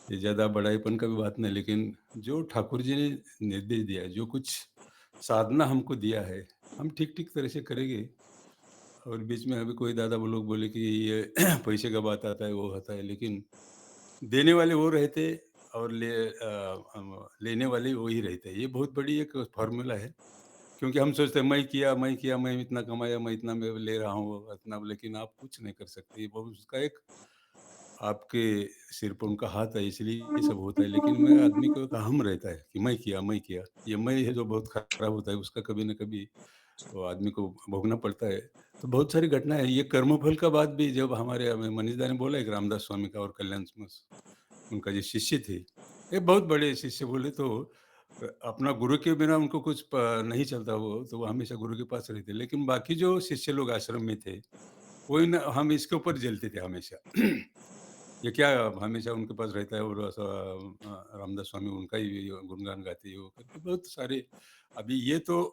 ये ज़्यादा बड़ाईपन का भी बात नहीं, लेकिन जो ठाकुर जी ने निर्देश दिया है, जो कुछ साधना हमको दिया है, हम ठीक ठीक तरह से करेंगे। और बीच में अभी कोई दादा वो लोग बोले कि ये पैसे का बात आता है, वो होता है, लेकिन देने वाले वो रहते और लेने वाले वही रहते हैं। ये बहुत बड़ी एक फॉर्मूला है। क्योंकि हम सोचते हैं मैं किया, मैं इतना कमाया, मैं इतना मैं ले रहा हूँ इतना, लेकिन आप कुछ नहीं कर सकते। ये बहुत उसका एक आपके सिर पर उनका हाथ है, इसलिए ये सब होता है। लेकिन मैं आदमी को एक अहम रहता है कि मैं किया, ये मैं है जो बहुत खराब होता है, उसका कभी ना कभी वो आदमी को भोगना पड़ता है। तो बहुत सारी घटनाएं हैं। ये कर्मफल का बात भी जब हमारे मनीष दा ने बोला, एक रामदास स्वामी का और कल्याण उनका जो शिष्य थे, ये बहुत बड़े शिष्य बोले तो अपना गुरु के बिना उनको कुछ नहीं चलता। वो हमेशा गुरु के पास रहते। लेकिन बाकी जो शिष्य लोग आश्रम में थे, वो हम इसके ऊपर जलते थे हमेशा। ये क्या हमेशा उनके पास रहता है, और ऐसा रामदास स्वामी उनका ही गुणगान गाते हैं वो करके बहुत सारे। अभी ये तो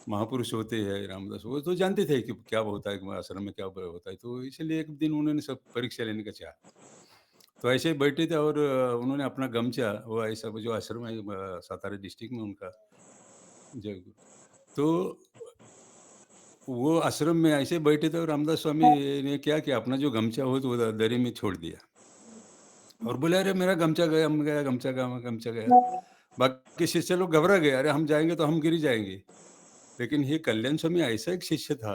महापुरुष होते हैं रामदास, वो तो जानते थे कि क्या होता है आश्रम में, क्या होता है। तो इसलिए एक दिन उन्होंने सब परीक्षा लेने का चाहा। तो ऐसे ही बैठे थे और उन्होंने अपना गमछा, वो ऐसा वो जो आश्रम है सातारा डिस्ट्रिक्ट में उनका, जय गुरु, तो वो आश्रम में ऐसे बैठे थे और रामदास स्वामी ने क्या किया, अपना जो गमछा हो तो वो दरी में छोड़ दिया और बोले अरे मेरा गमछा गया, गमछा गया। बाकी शिष्य लोग घबरा गए, अरे हम जाएंगे तो हम गिर जाएंगे। लेकिन ये कल्याण स्वामी ऐसा एक शिष्य था,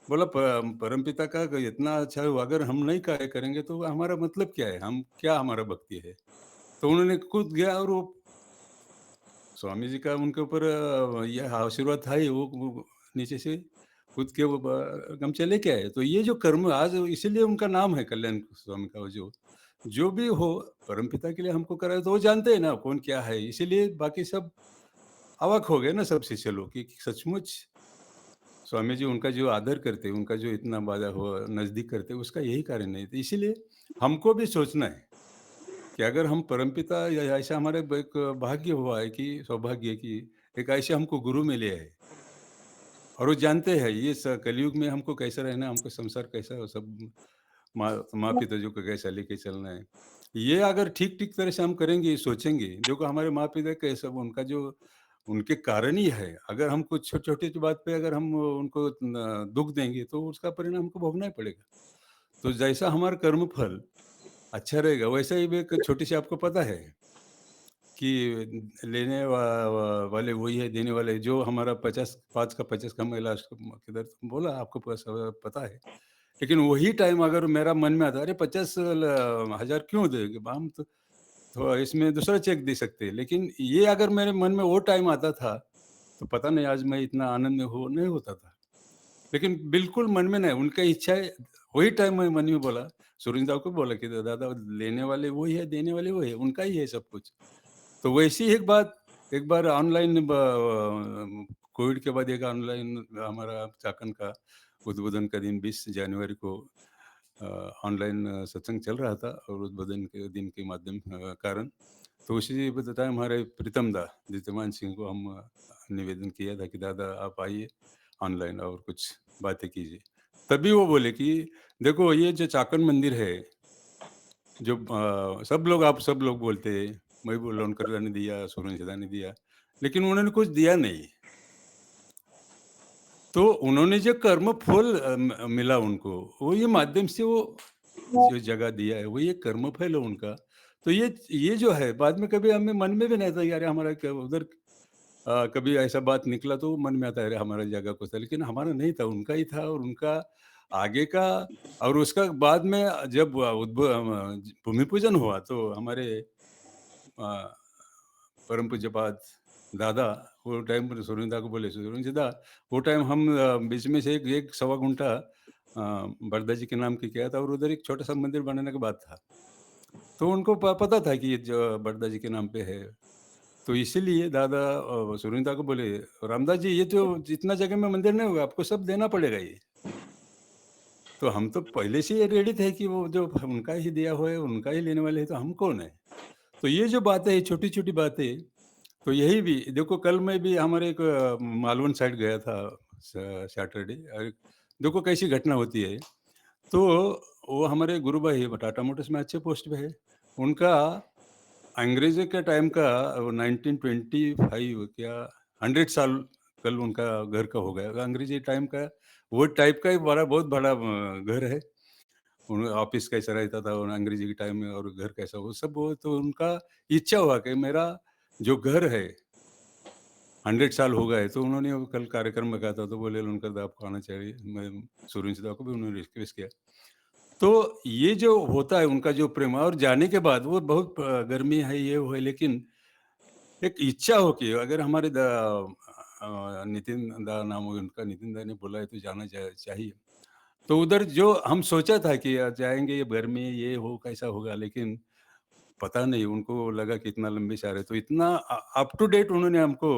बोला परमपिता का इतना अच्छा हुआ, अगर हम नहीं कार्य करेंगे तो हमारा मतलब क्या है, हम क्या, हमारा भक्ति है। तो उन्होंने कूद गया और वो स्वामी जी का उनके ऊपर यह आशीर्वाद था ही, वो नीचे से कूद के वो गमछा लेके आए। तो ये जो कर्म आज, इसीलिए उनका नाम है कल्याण स्वामी का। वो जो भी हो परमपिता के लिए हमको कराए, तो वो जानते हैं ना कौन क्या है। इसीलिए बाकी सब अवाक हो गए ना, सब शिष्य लोग, कि सचमुच स्वामी जी उनका जो आदर करते, उनका जो इतना बाधा हो नजदीक करते, उसका यही कारण है। तो इसीलिए हमको भी सोचना है कि अगर हम परमपिता, या ऐसा हमारे एक भाग्य हुआ है कि सौभाग्य है कि एक ऐसे हमको गुरु मिले है, और वो जानते हैं ये कलयुग में हमको कैसा रहना, हमको संसार कैसा, सब माँ पिता जो को कैसा लेके चलना है। ये अगर ठीक ठीक तरह से हम करेंगे, सोचेंगे, देखो हमारे माँ पिता कैसा, उनका जो उनके कारण ही है। अगर हम कुछ छोटी छोटी बात पे अगर हम उनको दुख देंगे तो उसका परिणाम हमको भोगना ही पड़ेगा। तो जैसा हमारा कर्म फल अच्छा रहेगा, वैसा ही एक छोटी सी, आपको पता है कि लेने वाले वही है, देने वाले जो हमारा 5 का 50 का मैं लास्ट किधर बोला आपको पता है। लेकिन वही टाइम अगर मेरा मन में आता, अरे 50,000 क्यों देंगे हम, तो इसमें दूसरा चेक दे सकते हैं। लेकिन ये अगर मेरे मन में वो टाइम आता था, तो पता नहीं आज मैं इतना आनंद में नहीं होता था। लेकिन बिल्कुल मन में नहीं, उनका इच्छा है। वही टाइम मैं मन में बोला, सुरेंद्र को बोला कि दादा लेने वाले वही है, देने वाले वही है, उनका ही है सब कुछ। तो वैसी एक बात, एक बार ऑनलाइन कोविड के बाद एक ऑनलाइन हमारा चाकन का उद्बोधन का दिन 20 जनवरी को ऑनलाइन सत्संग चल रहा था, और उद्बोधन के दिन के माध्यम कारण, तो उसी बताया हमारे प्रीतम दा जितमान सिंह को हम निवेदन किया था कि दादा आप आइए ऑनलाइन और कुछ बातें कीजिए। तभी वो बोले कि देखो ये जो चाकन मंदिर है, जो सब लोग बोलते हैं, महबूब लोनकर ने दिया, सुरेंद्र ने दिया, लेकिन उन्होंने कुछ दिया नहीं। तो उन्होंने जो कर्म फल मिला उनको, वो ये माध्यम से वो जो जगह दिया है, वो ये कर्म फल है उनका। तो ये जो है, बाद में कभी हमें मन में भी नहीं था यार हमारा उधर कभी ऐसा बात निकला तो मन में आता है अरे हमारा जगह कुछ था, लेकिन हमारा नहीं था, उनका ही था। और उनका आगे का, और उसका बाद में जब भूमि पूजन हुआ तो हमारे अ, परम पूज्यपाद दादा वो टाइम पर सुरेंद्र को बोले, सुरेंद्र दा वो टाइम हम बीच में से एक सवा घंटा बरदा जी के नाम की किया था, और उधर एक छोटा सा मंदिर बनाने का बात था। तो उनको पता था कि ये जो बरदा जी के नाम पे है। तो इसीलिए दादा सुरेंद्र को बोले, रामदास जी ये तो जितना जगह में मंदिर नहीं होगा, आपको सब देना पड़ेगा ये। तो हम तो पहले से ही रेडी थे कि वो जो उनका ही दिया हुआ है, उनका ही लेने वाले हैं, तो हम कौन है। तो ये जो बातें है, छोटी छोटी बातें, तो यही भी देखो, कल मैं भी हमारे एक मालवण साइड गया था सैटरडे, और देखो कैसी घटना होती है। तो वो हमारे गुरु भाई टाटा मोटर्स में अच्छे पोस्ट पे है। उनका अंग्रेजों के टाइम का 1925 क्या 100 साल कल उनका घर का हो गया, अंग्रेजी टाइम का वो टाइप का ही बहुत बड़ा घर है। ऑफिस कैसा रहता था और अंग्रेजी के टाइम में, और घर कैसा, वो सब वो तो उनका इच्छा हुआ कि मेरा जो घर है 100 साल हो गए। तो उन्होंने वो कल कार्यक्रम में कहा था, तो बोले उनका दा आपको आना चाहिए। मैं सुरेंद्र दा को भी उन्होंने रिक्वेस्ट किया। तो ये जो होता है उनका जो प्रेम, और जाने के बाद वो बहुत गर्मी है, ये वो है, लेकिन एक इच्छा हो कि अगर हमारे नितिन दा नाम है उनका, नितिन दा ने बोला है तो जाना चाहिए। तो उधर जो हम सोचा था कि जाएंगे, ये गर्मी ये हो कैसा होगा, लेकिन पता नहीं उनको लगा कि इतना लंबे से आ रहे, तो इतना अप टू डेट उन्होंने हमको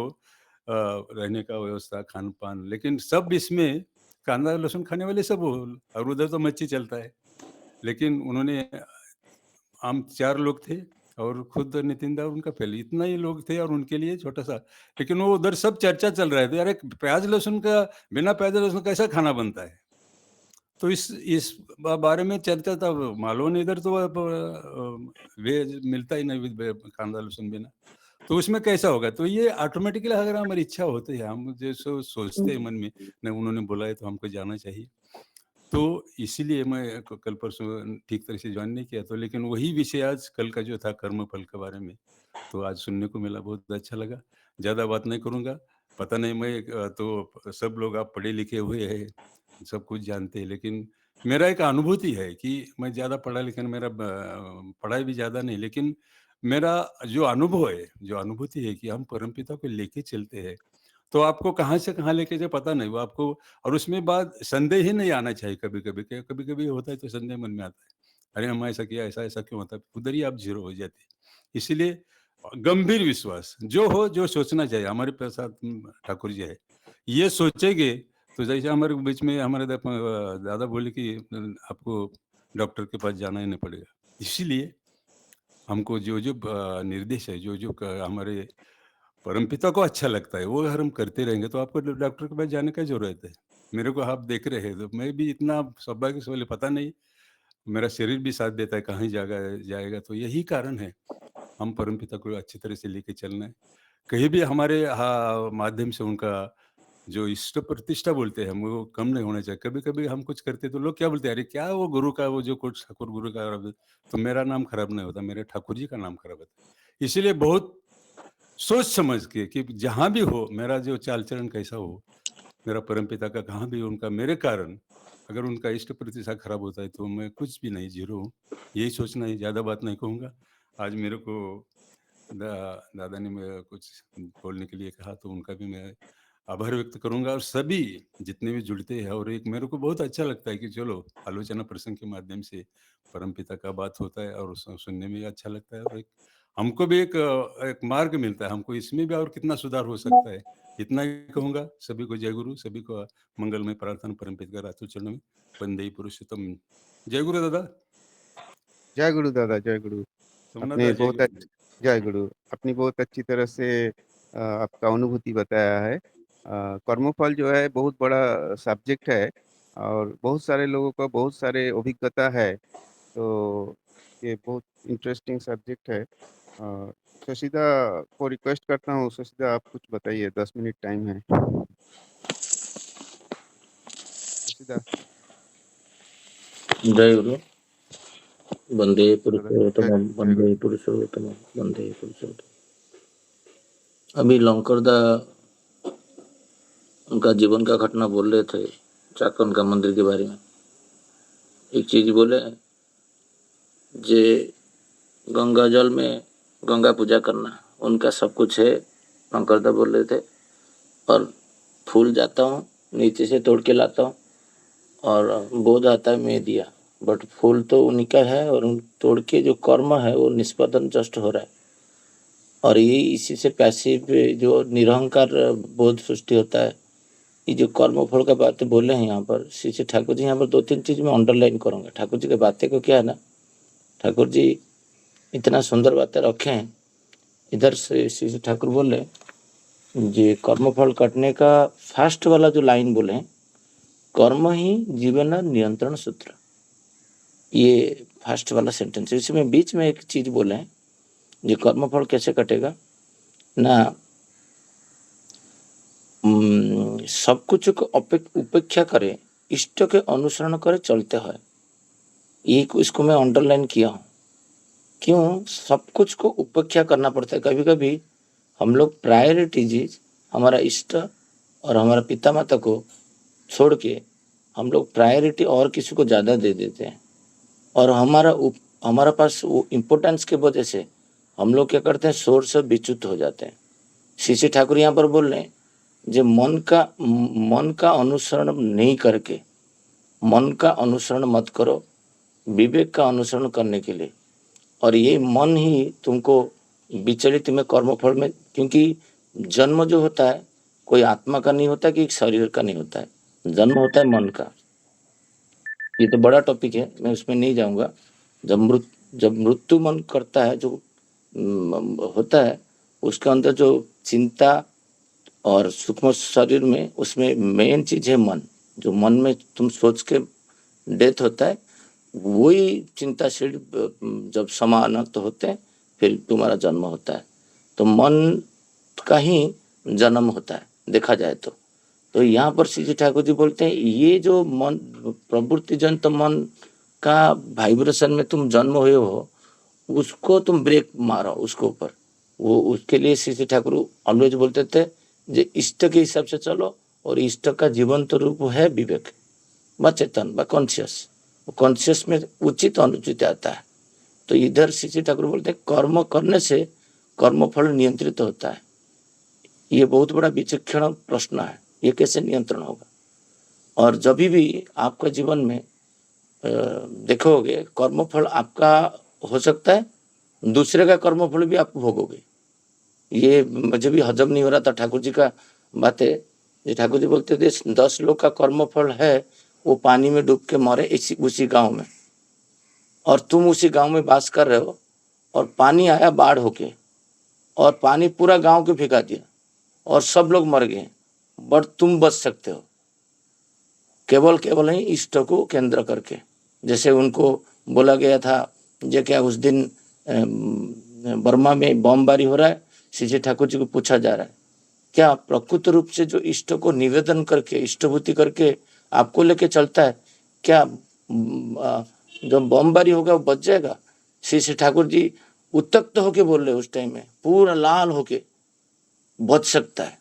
रहने का व्यवस्था, खान पान, लेकिन सब इसमें कांदा लहसुन खाने वाले सब हो, और उधर तो मच्छी चलता है। लेकिन उन्होंने हम 4 लोग थे, और खुद नितिन दा उनका पहले इतना ही लोग थे, और उनके लिए छोटा-सा, लेकिन वो उधर सब चर्चा चल रहा है, तो यार एक प्याज़ लहसुन का, बिना प्याज़ लहसुन कैसा खाना बनता है? तो इस बारे में चर्चा था। मालूम इधर तो वेज मिलता ही नहीं विद कांदा लहसुन बिना, तो उसमें कैसा होगा? तो ये ऑटोमेटिकली अगर हमारी इच्छा होती है, हम जैसे सोचते हैं मन में, नहीं उन्होंने बोला है तो हमको जाना चाहिए। तो इसीलिए मैं कल परसों ठीक तरह से ज्वाइन नहीं किया, तो लेकिन वही विषय आज कल का जो था कर्म फल के बारे में, तो आज सुनने को मिला, बहुत अच्छा लगा। ज़्यादा बात नहीं करूँगा। पता नहीं मैं तो सब लोग आप पढ़े लिखे हुए हैं, सब कुछ जानते हैं, लेकिन मेरा एक अनुभूति है कि मैं ज़्यादा पढ़ा लिखा नहीं, मेरा पढ़ाई भी ज़्यादा नहीं, लेकिन मेरा जो अनुभव है, जो अनुभूति है कि हम परमपिता को लेके चलते हैं, तो आपको कहाँ से कहाँ लेके जाए पता नहीं, वो आपको, और उसमें बात संदेह ही नहीं आना चाहिए कभी-कभी, कि कभी-कभी होता है तो संदेह मन में आता है। अरे! हम ऐसा किया, ऐसा क्यों होता है? उधर ही आप ज़ीरो हो जाते हैं। इसीलिए गंभीर विश्वास, जो हो, जो सोचना चाहिए, हमारे प्रसाद ठाकुर जी है। ये सोचेंगे, तो जैसे हमारे बीच में हमारे दादा बोले कि आपको डॉक्टर के पास जाना ही नहीं पड़ेगा। इसीलिए हमको जो-जो निर्देश है, जो-जो क हमारे परमपिता को अच्छा लगता है, वो अगर हम करते रहेंगे, तो आपको डॉक्टर के पास जाने का ज़रूरत है। मेरे को आप देख रहे हैं, तो मैं भी इतना सौभाग्यशाली, पता नहीं, मेरा शरीर भी साथ देता है, कहाँ जाएगा, तो यही कारण है, हम परमपिता को अच्छी तरह से लेके चलना है। कहीं भी हमारे माध्यम से उनका जो इष्ट प्रतिष्ठा बोलते हैं हम, वो कम नहीं होना चाहिए। कभी-कभी हम कुछ करते तो लोग क्या बोलते हैं, "अरे! क्या वो गुरु का वो जो कुछ ठाकुर गुरु का", तो मेरा नाम खराब नहीं होता, मेरे ठाकुर जी का नाम खराब होता है। इसीलिए बहुत सोच समझ के कि जहाँ भी हो, मेरा जो चाल-चलन कैसा हो, मेरा परमपिता का कहाँ भी उनका मेरे कारण अगर उनका इष्ट प्रतिष्ठा खराब होता है, तो मैं कुछ भी नहीं, ज़ीरो हूँ। यही सोचना है, ज़्यादा बात नहीं कहूँगा। आज मेरे को दादा ने मैं कुछ बोलने के लिए कहा, तो उनका भी मैं आभार व्यक्त करूँगा, और सभी जितने भी जुड़ते हैं, और एक मेरे को बहुत अच्छा लगता है कि चलो आलोचना प्रसंग के माध्यम से परमपिता का बात होता है, और सुनने में भी अच्छा लगता है, और एक हमको भी एक मार्ग मिलता है, हमको इसमें भी और कितना सुधार हो सकता है। इतना ही कहूँगा। सभी को जय गुरु, सभी को मंगलमय प्रार्थना परमपिता के रातों चरणों में, वंदे पुरुषोत्तम। जय गुरु दादा। जय गुरु दादा, जय गुरु। सोमनाथ आपने दा, जय बहुत गुरु। जय गुरु। आपने बहुत अच्छी तरह से आपका अनुभूति बताया है। कर्मफल जो है बहुत बड़ा सब्जेक्ट है, और बहुत सारे लोगों का बहुत सारे अभिज्ञता है। तो ये बहुत इंटरेस्टिंग सब्जेक्ट है। शशिदा को रिक्वेस्ट करता हूँ, शशिदा आप कुछ बताइए, 10 मिनट टाइम है। शशिदा। जय गुरु। वंदे दादा जय पुरुषोत्तम, जय गुरु। वंदे पुरुषोत्तम, वंदे पुरुषोत्तम। अभी लंकरदा उनका जीवन का घटना बोल रहे थे, चाकन का मंदिर के बारे में। एक चीज बोले, जे गंगा जल में गंगा पूजा करना उनका सब कुछ है। लंकरदा बोल रहे थे, और फूल जाता हूँ नीचे से तोड़ के लाता हूँ और बोझ आता है मैं दिया, बट फूल तो उन्हीं का है और तोड़ के जो कर्म है वो निष्पादन जस्ट हो रहा है। और ये इसी से पैसिव जो निरहंकार बोध सृष्टि होता है। ये जो कर्म फल का बातें बोले हैं यहाँ पर श्री श्री ठाकुर जी, यहाँ पर 2-3 चीज मैं अंडरलाइन करूंगा। ठाकुर जी की बातें को क्या है ना, ठाकुर जी इतना सुंदर बातें रखे हैं। इधर से श्री श्री ठाकुर बोले जी, कर्म फल कटने का फास्ट वाला जो लाइन बोले हैं, कर्म ही जीवन नियंत्रण सूत्र, ये फास्ट वाला सेंटेंस। इसमें बीच में एक चीज बोले हैं, ये कर्म फल कैसे कटेगा ना, सब कुछ को उपेक्षा करे, इष्ट के अनुसरण करे चलते हैं। ये इसको मैं अंडरलाइन किया हूँ। क्यों सब कुछ को उपेक्षा करना पड़ता है? कभी कभी हम लोग प्रायोरिटीज हमारा इष्ट और हमारा पिता माता को छोड़ के हम लोग प्रायोरिटी और किसी को ज़्यादा दे देते हैं, और हमारा पास वो इम्पोर्टेंस के वजह से हम लोग क्या करते हैं, सोर्स से विच्युत हो जाते हैं। श्री ठाकुर यहाँ पर बोल रहे हैं, जो मन का अनुसरण नहीं करके, मन का अनुसरण मत करो, विवेक का अनुसरण करने के लिए। और ये मन ही तुमको विचलित में कर्मफल में, क्योंकि जन्म जो होता है कोई आत्मा का नहीं होता कि एक शरीर का नहीं होता है, जन्म होता है मन का। ये तो बड़ा टॉपिक है, मैं उसमें नहीं जाऊंगा। जब मृत्यु मन करता है, जो होता है, उसके अंदर जो चिंता और सूक्ष्म शरीर में, उसमें मेन चीज है मन। जो मन में तुम सोच के डेथ होता है, वही चिंताशील जब समानत होते हैं, फिर तुम्हारा जन्म होता है। तो मन का ही जन्म होता है देखा जाए तो यहाँ पर श्री ठाकुर जी बोलते हैं, ये जो मन प्रवृत्ति जनित मन का वाइब्रेशन में तुम जन्म हुए हो, उसको तुम ब्रेक मारो उसको ऊपर। वो उसके लिए श्री ठाकुर ऑलवेज बोलते थे, जो इष्ट के हिसाब से चलो, और इष्ट का जीवंत रूप है विवेक व चेतन व कॉन्शियस। कॉन्शियस में उचित अनुचित आता है। तो इधर श्री ठाकुर बोलते हैं, कर्म करने से कर्म फल नियंत्रित होता है। ये बहुत बड़ा विचक्षण प्रश्न है, ये कैसे नियंत्रण होगा? और जब भी आपका जीवन में देखोगे, कर्मफल आपका हो सकता है, दूसरे का कर्मफल भी आप भोगोगे। ये मुझे भी हजम नहीं हो रहा था ठाकुर जी का बातें। ठाकुर जी बोलते थे 10 लोग का कर्मफल है, वो पानी में डूब के मरे उसी गांव में, और तुम उसी गांव में वास कर रहे हो, और पानी आया बाढ़ होके, और पानी पूरा गांव को भिगा दिया, और सब लोग मर गए, बट तुम बच सकते हो केवल ही इष्ट को केंद्र करके। जैसे उनको बोला गया था, जो क्या उस दिन बर्मा में बमबारी हो रहा है, श्री ठाकुर जी को पूछा जा रहा है, क्या प्रकृत रूप से जो इष्ट को निवेदन करके, इष्टभूति करके आपको लेके चलता है, क्या जो बमबारी होगा वो बच जाएगा? श्री ठाकुर जी उत्तप्त होके बोल रहे उस टाइम में, पूरा लाल होके, बच सकता है।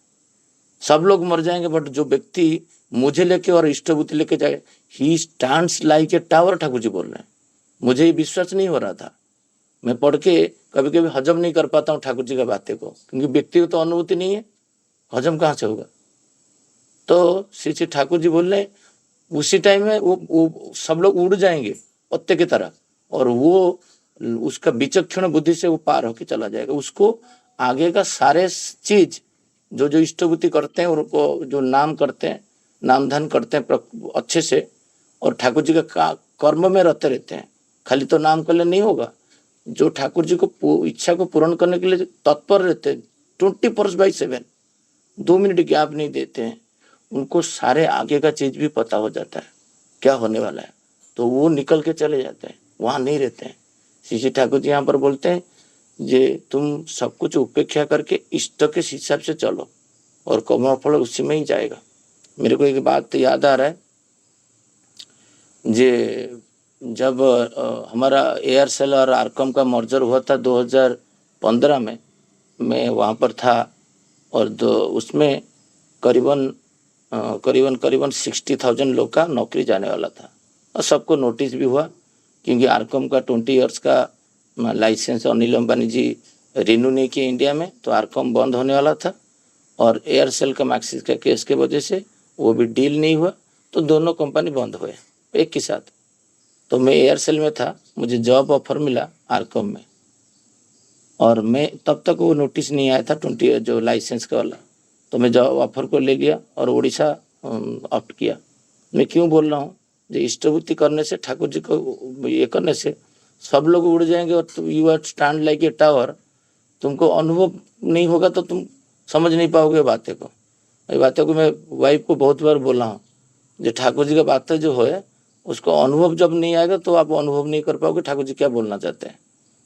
सब लोग मर जाएंगे, बट जो व्यक्ति मुझे लेके और इष्टभूति लेके जाए, he stands like a tower, Thakur ji बोल रहे हैं। मुझे ये विश्वास नहीं हो रहा था, मैं पढ़ के कभी कभी हजम नहीं कर पाता हूँ ठाकुर जी की बातें को, क्योंकि व्यक्ति को तो अनुभूति नहीं है, हजम कहाँ से होगा? तो श्री ठाकुर जी बोल रहे उसी टाइम में वो सब लोग उड़ जाएंगे पत्ते की तरह, और वो उसका विचक्षण बुद्धि से वो पार होके चला जाएगा। उसको आगे का सारे चीज जो इष्टभूति करते हैं, और जो नाम करते हैं, नाम धन करते हैं अच्छे से, और ठाकुर जी का कर्म में रहते रहते हैं। खाली तो नाम कर ले नहीं होगा। जो ठाकुर जी को इच्छा को पूर्ण करने के लिए तत्पर रहते हैं 24/7, 2 मिनट गैप नहीं देते हैं, उनको सारे आगे का चीज भी पता हो जाता है क्या होने वाला है, तो वो निकल के चले जाते हैं, वहां नहीं रहते हैं। श्री ठाकुर जी यहाँ पर बोलते हैं जे तुम सब कुछ उपेक्षा करके इष्ट के हिसाब से चलो और कर्मफल उसी में ही जाएगा। मेरे को एक बात याद आ रहा है, जे जब हमारा एयरसेल और आरकॉम का मर्जर हुआ था 2015 में, मैं वहाँ पर था और उसमें करीबन करीबन 60,000 लोग का नौकरी जाने वाला था और सबको नोटिस भी हुआ, क्योंकि आरकॉम का 20 इयर्स का लाइसेंस अनिल अंबानी जी रिन्यू नहीं किए इंडिया में, तो आरकॉम बंद होने वाला था और एयरसेल का मैक्सिस का केस के वजह से वो भी डील नहीं हुआ, तो दोनों कंपनी बंद हुए एक के साथ। तो मैं एयरसेल में था, मुझे जॉब ऑफर मिला आरकॉम में और मैं तब तक वो नोटिस नहीं आया था 20 जो लाइसेंस का वाला, तो मैं जॉब ऑफर को ले लिया और उड़ीसा ऑप्ट किया। मैं क्यों बोल रहा हूँ, जो इष्टभूति करने से, ठाकुर जी को ये करने से सब लोग उड़ जाएंगे और you are stand like a tower, तुमको अनुभव नहीं होगा तो तुम समझ नहीं पाओगे बातें को। ये बातें को मैं वाइफ को बहुत बार बोला हूँ, जो ठाकुर जी का बातें जो है उसको अनुभव जब नहीं आएगा तो आप अनुभव नहीं कर पाओगे ठाकुर जी क्या बोलना चाहते हैं।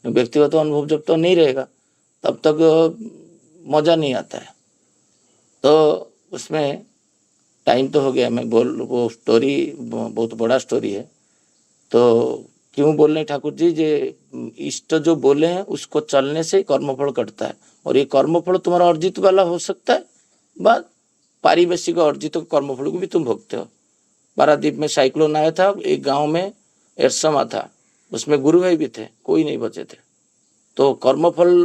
व्यक्तिगत अनुभव जब तक नहीं रहेगा तब तक मज़ा नहीं आता है। तो उसमें टाइम तो हो गया, मैं वो स्टोरी बहुत बड़ा स्टोरी है, तो क्यों बोल रहे ठाकुर जी, जे इष्ट जो बोले हैं उसको चलने से कर्मफल कटता है और ये कर्मफल तुम्हारा अर्जित वाला हो सकता है, बात पारिवेशिक अर्जित कर्मफल को भी तुम भोगते हो। पारादीप में साइक्लोन आया था, एक गांव में एरसमा था, उसमें गुरु भाई भी थे, कोई नहीं बचे थे। तो कर्मफल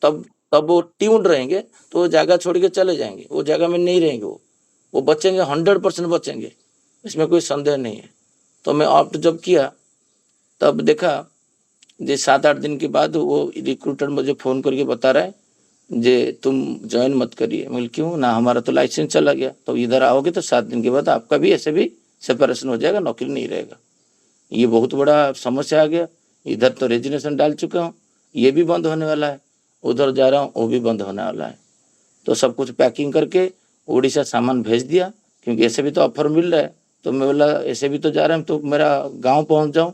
तब वो ट्यून्ड रहेंगे तो वो जगह छोड़ के चले जाएंगे, वो जगह में नहीं रहेंगे, वो बचेंगे, 100% बचेंगे, इसमें कोई संदेह नहीं है। तो मैं ऑप्ट जब किया तब देखा जे 7-8 दिन के बाद वो रिक्रूटर मुझे फ़ोन करके बता रहा है जे तुम ज्वाइन मत करिए। मैं क्यों ना, हमारा तो लाइसेंस चला गया, तो इधर आओगे तो 7 दिन के बाद आपका भी ऐसे भी सेपरेशन हो जाएगा, नौकरी नहीं रहेगा। ये बहुत बड़ा समस्या आ गया। इधर तो रेजिग्नेशन डाल चुका हूँ, ये भी बंद होने वाला है, उधर जा रहा हूँ वो भी बंद होने वाला है। तो सब कुछ पैकिंग करके उड़ीसा सामान भेज दिया, क्योंकि ऐसे भी तो ऑफर मिल रहा है। तो मैं बोला ऐसे भी तो जा रहे हैं तो मेरा गांव पहुंच जाऊं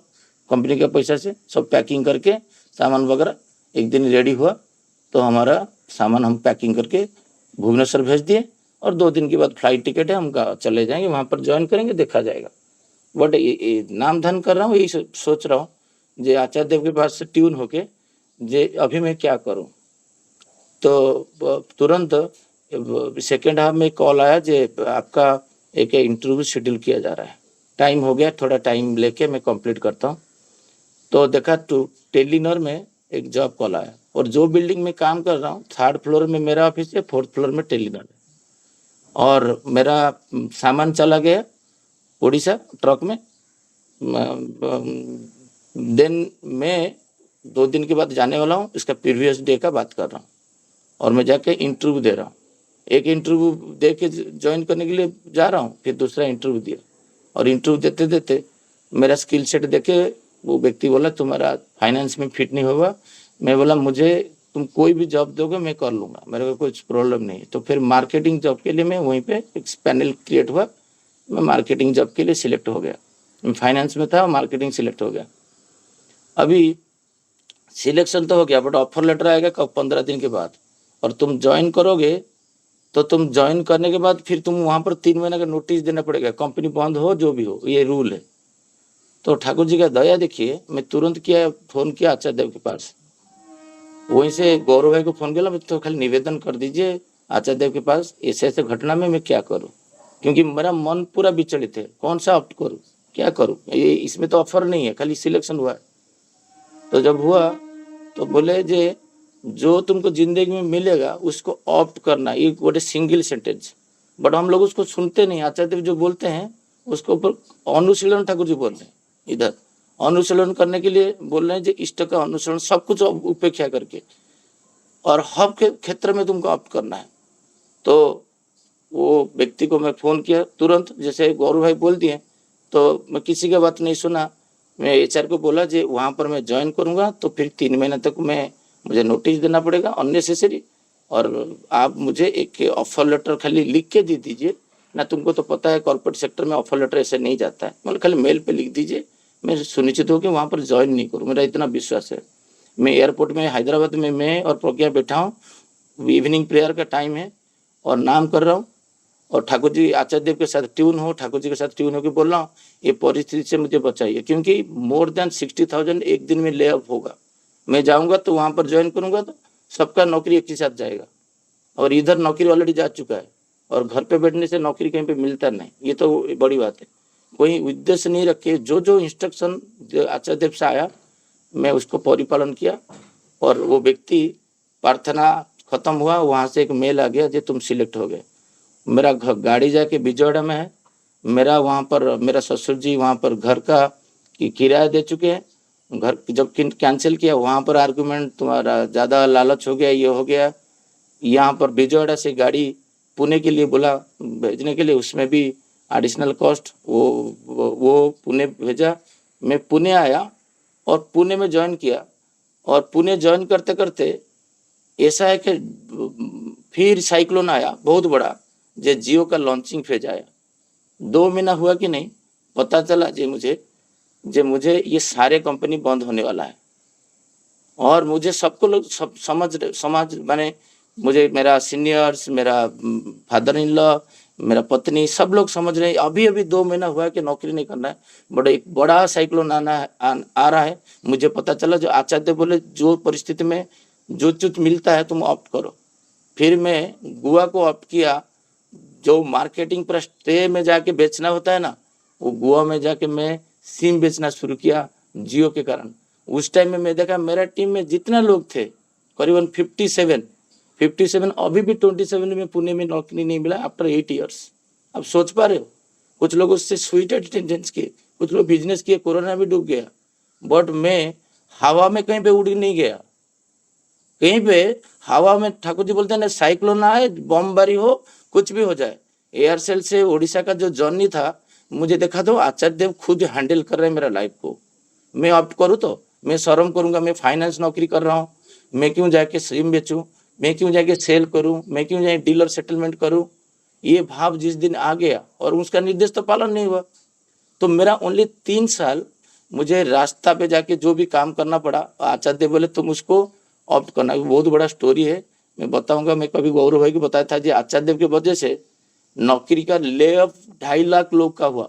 कंपनी के पैसा से। सब पैकिंग करके सामान वगैरह एक दिन रेडी हुआ, तो हमारा सामान हम पैकिंग करके भुवनेश्वर भेज दिए और 2 दिन के बाद फ्लाइट टिकट है, हम चले जाएंगे, वहाँ पर ज्वाइन करेंगे, देखा जाएगा। बट ये नाम धन कर रहा हूँ, यही सोच रहा हूँ जे आचार्य देव के पास से ट्यून होके जे अभी मैं क्या करूँ। तो तुरंत सेकेंड हाफ में कॉल आया जे आपका एक इंटरव्यू शेड्यूल किया जा रहा है, टाइम हो गया, थोड़ा टाइम लेके मैं कंप्लीट करता हूँ। तो देखा तो टेलीनॉर में एक जॉब कॉल आया और जो बिल्डिंग में काम कर रहा हूँ 3rd फ्लोर में मेरा ऑफिस है, 4th फ्लोर में टेलीनॉर है। और मेरा सामान चला गया उड़ीसा ट्रक में। देन मैं 2 दिन के बाद जाने वाला हूँ, इसका प्रीवियस डे का बात कर रहा हूँ, और मैं जाके इंटरव्यू दे रहा हूँ। एक इंटरव्यू दे के ज्वाइन करने के लिए जा रहा हूँ, फिर दूसरा इंटरव्यू दिया और इंटरव्यू देते देते मेरा स्किल सेट देखे वो व्यक्ति बोला तुम्हारा फाइनेंस में फिट नहीं होगा। मैं बोला मुझे तुम कोई भी जॉब दोगे मैं कर लूँगा, मेरे को कुछ प्रॉब्लम नहीं है। तो फिर मार्केटिंग जॉब के लिए मैं वहीं पे एक पैनल क्रिएट हुआ, मैं मार्केटिंग जॉब के लिए सिलेक्ट हो गया। मैं फाइनेंस में था, मार्केटिंग सिलेक्ट हो गया। अभी सिलेक्शन तो हो गया, बट ऑफर लेटर आएगा कब, 15 दिन के बाद, और तुम ज्वाइन करोगे तो तुम ज्वाइन करने के बाद फिर तुम वहाँ पर 3 महीने का नोटिस देना पड़ेगा, कंपनी बंद हो जो भी हो, ये रूल है। तो ठाकुर जी का दया देखिए, मैं तुरंत फ़ोन किया आचार्य देव के पास, वहीं से गौरव भाई को फ़ोन किया, मैं तो खाली निवेदन कर दीजिए आचार्य देव के पास, ऐसे घटना में मैं क्या करूँ, क्योंकि मेरा मन पूरा विचलित है, कौन सा ऑप्ट करूँ, क्या करूँ, ये इसमें तो ऑफर नहीं है, खाली सिलेक्शन हुआ है। तो जब हुआ तो बोले जे जो तुमको जिंदगी में मिलेगा उसको ऑप्ट करना, ये गोटे सिंगल सेंटेंस, बट हम लोग उसको सुनते नहीं। आचार्य देव जो बोलते हैं उसके ऊपर अनुशीलन ठाकुर जी बोल रहे हैं, इधर अनुशीलन करने के लिए बोल रहे हैं जो इष्ट का अनुसरण सब कुछ उपेक्षा करके और हब के क्षेत्र में तुमको ऑप्ट करना है। तो वो व्यक्ति को मैं फ़ोन किया तुरंत, जैसे गौरव भाई बोल दिए, तो मैं किसी का बात नहीं सुना। मैं एचआर को बोला जी वहाँ पर मैं ज्वाइन करूँगा तो फिर 3 महीने तक मुझे नोटिस देना पड़ेगा अननेसेसरी, और आप मुझे एक ऑफर लेटर खाली लिख के दे दीजिए ना, तुमको तो पता है कॉर्पोरेट सेक्टर में ऑफर लेटर ऐसे नहीं जाता है, मतलब खाली मेल पे लिख दीजिए, मैं सुनिश्चित हूँ कि वहाँ पर ज्वाइन नहीं करूँ, मेरा इतना विश्वास है। मैं एयरपोर्ट में हैदराबाद में मैं और प्रज्ञा बैठा हूँ, इवनिंग प्रेयर का टाइम है और नाम कर रहा हूँ और ठाकुर जी आचार्य देव के साथ ट्यून हो, ठाकुर जी के साथ ट्यून होकर बोल रहा हूँ, ये परिस्थिति से मुझे बचाइए, क्योंकि मोर देन 60,000 एक दिन में ले ऑफ होगा। मैं जाऊँगा तो वहाँ पर ज्वाइन करूँगा तो सबका नौकरी एक ही साथ जाएगा और इधर नौकरी ऑलरेडी जा चुका है और घर पे बैठने से नौकरी कहीं पे मिलता नहीं, ये तो बड़ी बात है। कोई उद्देश्य नहीं रखे, जो जो इंस्ट्रक्शन आचार्य देव से आया मैं उसको परिपालन किया और वो व्यक्ति प्रार्थना खत्म हुआ, वहाँ से एक मेल आ गया जो तुम सिलेक्ट हो गए। मेरा गाड़ी जाके विजयवाड़ा में है, मेरा वहाँ पर मेरा ससुर जी वहाँ पर घर का किराया दे चुके हैं। घर जब कैंसिल किया वहाँ पर आर्गुमेंट तुम्हारा ज़्यादा लालच हो गया, ये हो गया। यहाँ पर विजयवाड़ा से गाड़ी पुणे के लिए बोला भेजने के लिए, उसमें भी एडिशनल कॉस्ट, वो पुणे भेजा। मैं पुणे आया और पुणे में ज्वाइन किया और पुणे ज्वाइन करते करते ऐसा है कि फिर साइक्लोन आया बहुत बड़ा, जो जियो का लॉन्चिंग फेज आया। 2 महीना हुआ कि नहीं, पता चला मुझे ये सारे कंपनी बंद होने वाला है और मुझे सबको लोग सब समाज माने मुझे मेरा सीनियर्स, मेरा फादर इन लॉ, मेरा पत्नी, सब लोग समझ रहे हैं अभी 2 महीना हुआ है कि नौकरी नहीं करना है, एक बड़ा साइक्लोन आ रहा है। मुझे पता चला, जो आचार्य बोले जो परिस्थिति में जो चीज मिलता है तुम ऑप्ट करो। फिर मैं गुआ को ऑप्ट किया। जो मार्केटिंग पर स्टे में जाके बेचना होता है ना, वो गुआ में जाके मैं सिम बेचना शुरू किया जियो के कारण। उस टाइम में मैं देखा मेरा टीम में जितना लोग थे करीबन 57 अभी भी 27 में पुणे में नौकरी नहीं मिला आफ्टर 8 ईयर्स। अब सोच पा रहे हो, कुछ लोग उससे स्वीट अटेंडेंस किए, कुछ लोग बिजनेस किए, कोरोना भी डूब गया, बट मैं हवा में कहीं पे उड़ नहीं गया। कहीं पे हवा में ठाकुर जी बोलते हैं ना, साइक्लोन आए, बमबारी हो, कुछ भी हो जाए। एयरसेल से ओडिशा का जो जर्नी था, मुझे देखा तो आचार्य देव खुद हैंडल कर रहे हैं मेरा लाइफ को। मैं ऑप्ट करूँ तो मैं शर्म करूंगा, मैं फाइनेंस नौकरी कर रहा हूँ, मैं क्यों जाके सिम बेचूं, मैं क्यों जाके सेल करूं, मैं क्यों जाके डीलर सेटलमेंट करूं। ये भाव जिस दिन आ गया और उसका निर्देश तो पालन नहीं हुआ, तो मेरा ओनली 3 साल मुझे रास्ता पे जाके जो भी काम करना पड़ा। आचार्य देव बोले तुम उसको ऑप्ट करना। बहुत बड़ा स्टोरी है, मैं बताऊंगा। मैं कभी गौरव भाई को बताया था जी, आचार्य देव की वजह से नौकरी का ले ऑफ 2.5 लाख लोग का हुआ।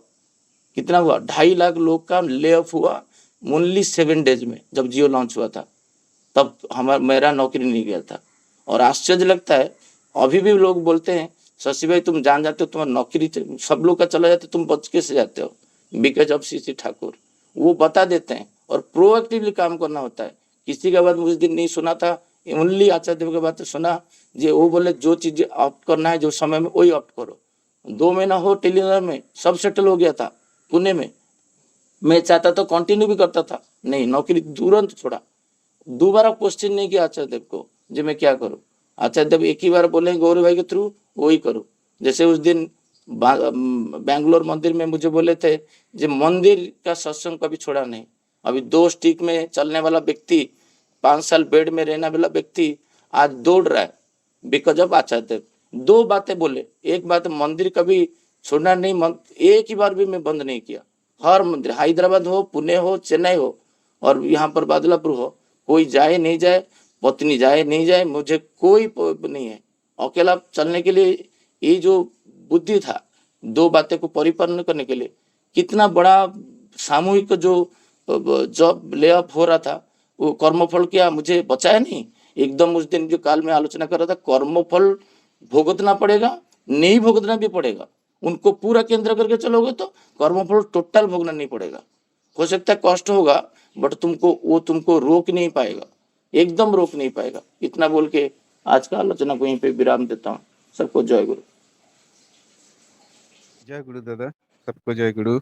कितना हुआ? 2.5 लाख लोग का ले ऑफ हुआ ओनली 7 डेज में। जब जियो लॉन्च हुआ था तब मेरा नौकरी नहीं गया था। और आश्चर्य लगता है, अभी भी लोग बोलते हैं शशि भाई तुम जान जाते हो, तुम्हारा नौकरी सब लोग का चला जाता है, तुम बच के से जाते हो, बिकॉज ऑफ सीसी ठाकुर। वो बता देते हैं और प्रोएक्टिवली काम करना होता है। किसी का बात उस दिन नहीं सुना था, ओनली आचार्य देव की बात सुना। जी वो बोले जो चीजें ऑप्ट करना है जो समय में, वही ऑप्ट करो। 2 महीना हो टेलीनॉर में सब सेटल हो गया था पुणे में। मैं चाहता तो कंटिन्यू भी करता था, नहीं नौकरी तुरंत छोड़ा। दोबारा क्वेश्चन नहीं किया आचार्य देव को जो मैं क्या करूं। आचार्य देव एक ही बार बोले गौरव भाई के थ्रू वही करो। जैसे उस दिन बैंगलोर मंदिर में मुझे बोले थे जो मंदिर का सत्संग कभी छोड़ा नहीं। अभी 2 स्टिक में चलने वाला व्यक्ति, 5 साल बेड में रहने वाला व्यक्ति आज दौड़ रहा है बिकॉज ऑफ आचार्य देव। 2 बातें बोले, एक बात मंदिर कभी छोड़ना नहीं, एक ही बार भी मैं बंद नहीं किया। हर मंदिर, हैदराबाद हो, पुणे हो, चेन्नई हो और यहाँ पर बादलापुर हो, कोई जाए नहीं जाए, पत्नी जाए नहीं जाए, मुझे कोई नहीं है। अकेला चलने के लिए ये जो बुद्धि था, 2 बातें को परिपूर्ण करने के लिए, कितना बड़ा सामूहिक जो जॉब ले ऑफ हो रहा था, वो कर्मफल क्या मुझे बचाया नहीं। एकदम उस दिन जो काल में आलोचना कर रहा था, कर्मफल भुगतना पड़ेगा, नहीं भुगतना भी पड़ेगा। उनको पूरा केंद्र करके चलोगे तो कर्मफल टोटल भोगना नहीं पड़ेगा। हो सकता है कष्ट होगा, बट तुमको रोक नहीं पाएगा, एकदम रोक नहीं पाएगा। इतना बोल के आज का आलोचना को यहीं पे विराम देता हूँ। सबको जय गुरु। जय गुरु दादा, सबको जय गुरु।